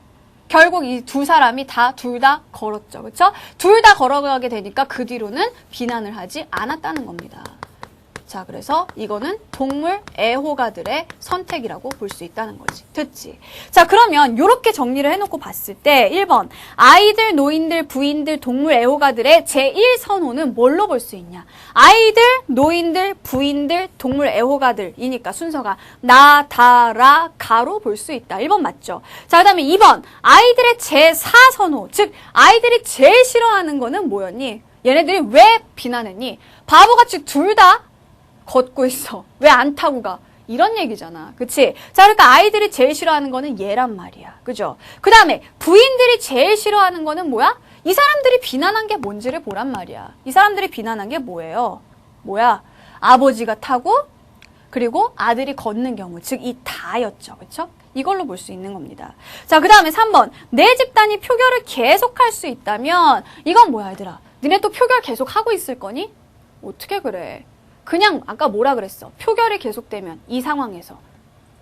결국 이 두 사람이 둘 다 걸었죠. 그쵸? 둘 다 걸어가게 되니까 그 뒤로는 비난을 하지 않았다는 겁니다. 자, 그래서 이거는 동물 애호가들의 선택이라고 볼 수 있다는 거지. 됐지? 자, 그러면 이렇게 정리를 해놓고 봤을 때 1번 아이들, 노인들, 부인들, 동물 애호가들의 제1선호는 뭘로 볼 수 있냐? 아이들, 노인들, 부인들, 동물 애호가들이니까 순서가 나, 다, 라, 가로 볼 수 있다. 1번 맞죠? 자, 그 다음에 2번 아이들의 제4선호, 즉 아이들이 제일 싫어하는 거는 뭐였니? 얘네들이 왜 비난했니? 바보같이 둘 다 걷고 있어. 왜 안 타고 가? 이런 얘기잖아. 그치? 자, 그러니까 아이들이 제일 싫어하는 거는 얘란 말이야. 그죠? 그 다음에 부인들이 제일 싫어하는 거는 뭐야? 이 사람들이 비난한 게 뭔지를 보란 말이야. 이 사람들이 비난한 게 뭐예요? 아버지가 타고 그리고 아들이 걷는 경우. 즉 이 다였죠. 그쵸? 이걸로 볼 수 있는 겁니다. 자, 그 다음에 3번 내 집단이 표결을 계속할 수 있다면 이건 뭐야 얘들아? 니네 또 표결 계속 하고 있을 거니? 어떻게 그래? 그냥 아까 뭐라 그랬어? 표결이 계속되면 이 상황에서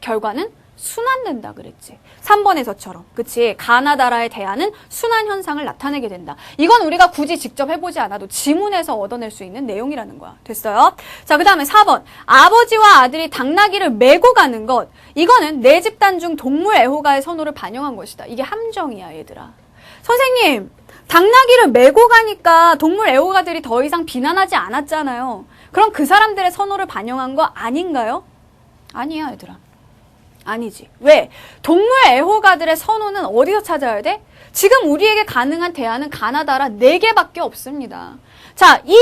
결과는 순환된다 그랬지. 3번에서처럼. 그치? 가나다라의 대안은 순환 현상을 나타내게 된다. 이건 우리가 굳이 직접 해보지 않아도 지문에서 얻어낼 수 있는 내용이라는 거야. 됐어요? 자, 그 다음에 4번. 아버지와 아들이 당나귀를 메고 가는 것. 이거는 내 집단 중 동물 애호가의 선호를 반영한 것이다. 이게 함정이야, 얘들아. 선생님, 당나귀를 메고 가니까 동물 애호가들이 더 이상 비난하지 않았잖아요. 그럼 그 사람들의 선호를 반영한 거 아닌가요? 아니야, 얘들아. 아니지. 왜? 동물 애호가들의 선호는 어디서 찾아야 돼? 지금 우리에게 가능한 대안은 가나다라 4개밖에 없습니다. 자, 이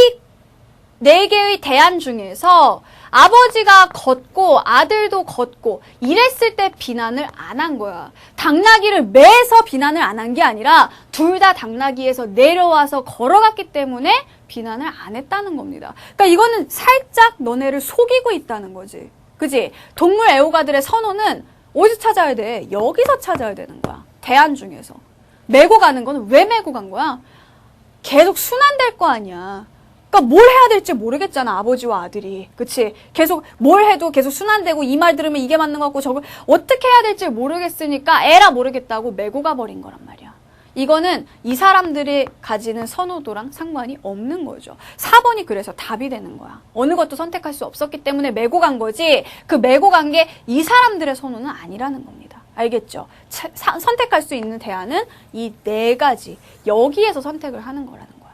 4개의 대안 중에서 아버지가 걷고 아들도 걷고 이랬을 때 비난을 안 한 거야. 당나귀를 매서 비난을 안 한 게 아니라 둘 다 당나귀에서 내려와서 걸어갔기 때문에 비난을 안 했다는 겁니다. 그러니까 이거는 살짝 너네를 속이고 있다는 거지. 그지? 동물 애호가들의 선호는 어디서 찾아야 돼? 여기서 찾아야 되는 거야. 대안 중에서. 메고 가는 거는 왜 메고 간 거야? 계속 순환될 거 아니야. 그러니까 뭘 해야 될지 모르겠잖아, 아버지와 아들이. 그치? 계속 뭘 해도 계속 순환되고 이 말 들으면 이게 맞는 것 같고 저걸 어떻게 해야 될지 모르겠으니까 에라 모르겠다고 메고 가버린 거란 말이야. 이거는 이 사람들이 가지는 선호도랑 상관이 없는 거죠. 4번이 그래서 답이 되는 거야. 어느 것도 선택할 수 없었기 때문에 메고 간 거지 그 메고 간 게 이 사람들의 선호는 아니라는 겁니다. 알겠죠? 선택할 수 있는 대안은 이 4가지. 여기에서 선택을 하는 거라는 거야.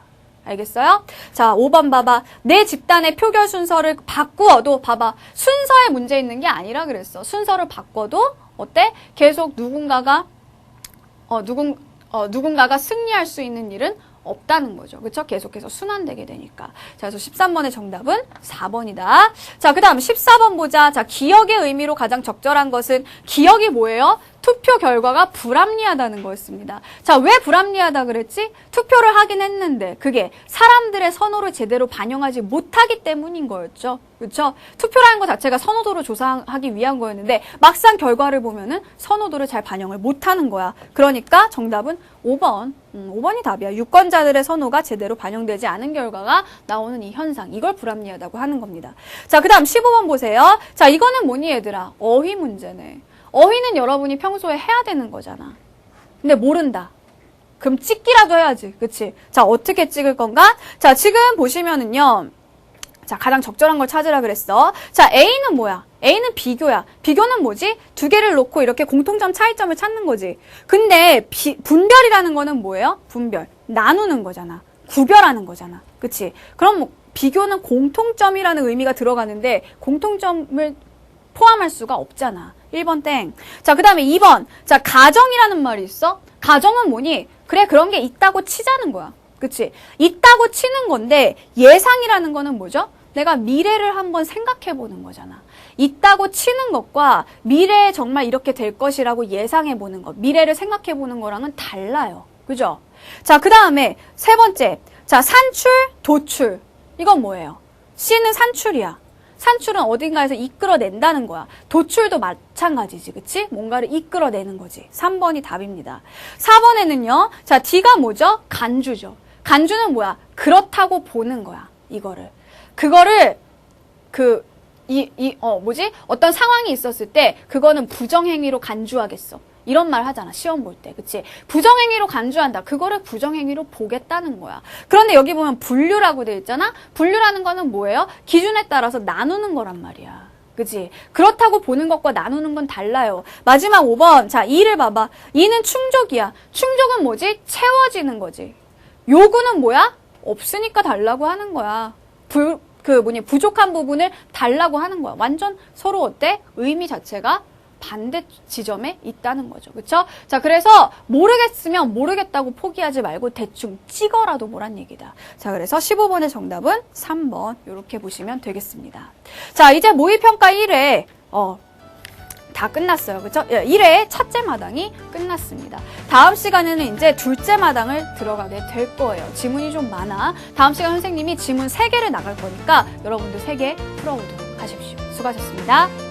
알겠어요? 자, 5번 봐봐. 내 집단의 표결 순서를 바꾸어도 봐봐. 순서에 문제 있는 게 아니라 그랬어. 순서를 바꿔도 어때? 계속 누군가가 승리할 수 있는 일은 없다는 거죠. 그쵸? 계속해서 순환되게 되니까. 자, 그래서 13번의 정답은 4번이다. 자, 그 다음 14번 보자. 자, 기억의 의미로 가장 적절한 것은 기억이 뭐예요? 투표 결과가 불합리하다는 거였습니다. 자, 왜 불합리하다 그랬지? 투표를 하긴 했는데 그게 사람들의 선호를 제대로 반영하지 못하기 때문인 거였죠. 그렇죠? 투표라는 것 자체가 선호도를 조사하기 위한 거였는데 막상 결과를 보면은 선호도를 잘 반영을 못하는 거야. 그러니까 정답은 5번. 5번이 답이야. 유권자들의 선호가 제대로 반영되지 않은 결과가 나오는 이 현상. 이걸 불합리하다고 하는 겁니다. 자, 그 다음 15번 보세요. 자, 이거는 뭐니 얘들아? 어휘 문제네. 어휘는 여러분이 평소에 해야 되는 거잖아. 근데 모른다. 그럼 찍기라도 해야지. 그치? 자, 어떻게 찍을 건가? 자, 지금 보시면은요. 자, 가장 적절한 걸 찾으라 그랬어. 자, A는 뭐야? A는 비교야. 비교는 뭐지? 2개를 놓고 이렇게 공통점 차이점을 찾는 거지. 근데 분별이라는 거는 뭐예요? 분별. 나누는 거잖아. 구별하는 거잖아. 그치? 그럼 뭐 비교는 공통점이라는 의미가 들어가는데 공통점을 포함할 수가 없잖아. 1번 땡. 자, 그 다음에 2번. 자, 가정이라는 말이 있어? 가정은 뭐니? 그래, 그런 게 있다고 치자는 거야. 그치? 있다고 치는 건데 예상이라는 거는 뭐죠? 내가 미래를 한번 생각해 보는 거잖아. 있다고 치는 것과 미래에 정말 이렇게 될 것이라고 예상해 보는 것, 미래를 생각해 보는 거랑은 달라요. 그죠? 자, 그 다음에 3번째. 자, 산출, 도출. 이건 뭐예요? C는 산출이야. 산출은 어딘가에서 이끌어낸다는 거야. 도출도 마찬가지지, 그치? 뭔가를 이끌어내는 거지. 3번이 답입니다. 4번에는요, 자, D가 뭐죠? 간주죠. 간주는 뭐야? 그렇다고 보는 거야, 이거를. 그거를, 어떤 상황이 있었을 때, 그거는 부정행위로 간주하겠어. 이런 말 하잖아, 시험 볼 때. 그치? 부정행위로 간주한다. 그거를 부정행위로 보겠다는 거야. 그런데 여기 보면 분류라고 돼 있잖아? 분류라는 거는 뭐예요? 기준에 따라서 나누는 거란 말이야. 그치? 그렇다고 보는 것과 나누는 건 달라요. 마지막 5번. 자, 2를 봐봐. 2는 충족이야. 충족은 뭐지? 채워지는 거지. 요구는 뭐야? 없으니까 달라고 하는 거야. 부족한 부분을 달라고 하는 거야. 완전 서로 어때? 의미 자체가 반대 지점에 있다는 거죠. 그쵸? 자, 그래서 모르겠으면 모르겠다고 포기하지 말고 대충 찍어라도 보란 얘기다. 자, 그래서 15번의 정답은 3번. 이렇게 보시면 되겠습니다. 자, 이제 모의평가 1회 다 끝났어요. 그쵸? 1회 첫째 마당이 끝났습니다. 다음 시간에는 이제 둘째 마당을 들어가게 될 거예요. 지문이 좀 많아. 다음 시간 선생님이 지문 3개를 나갈 거니까 여러분들 3개 풀어보도록 하십시오. 수고하셨습니다.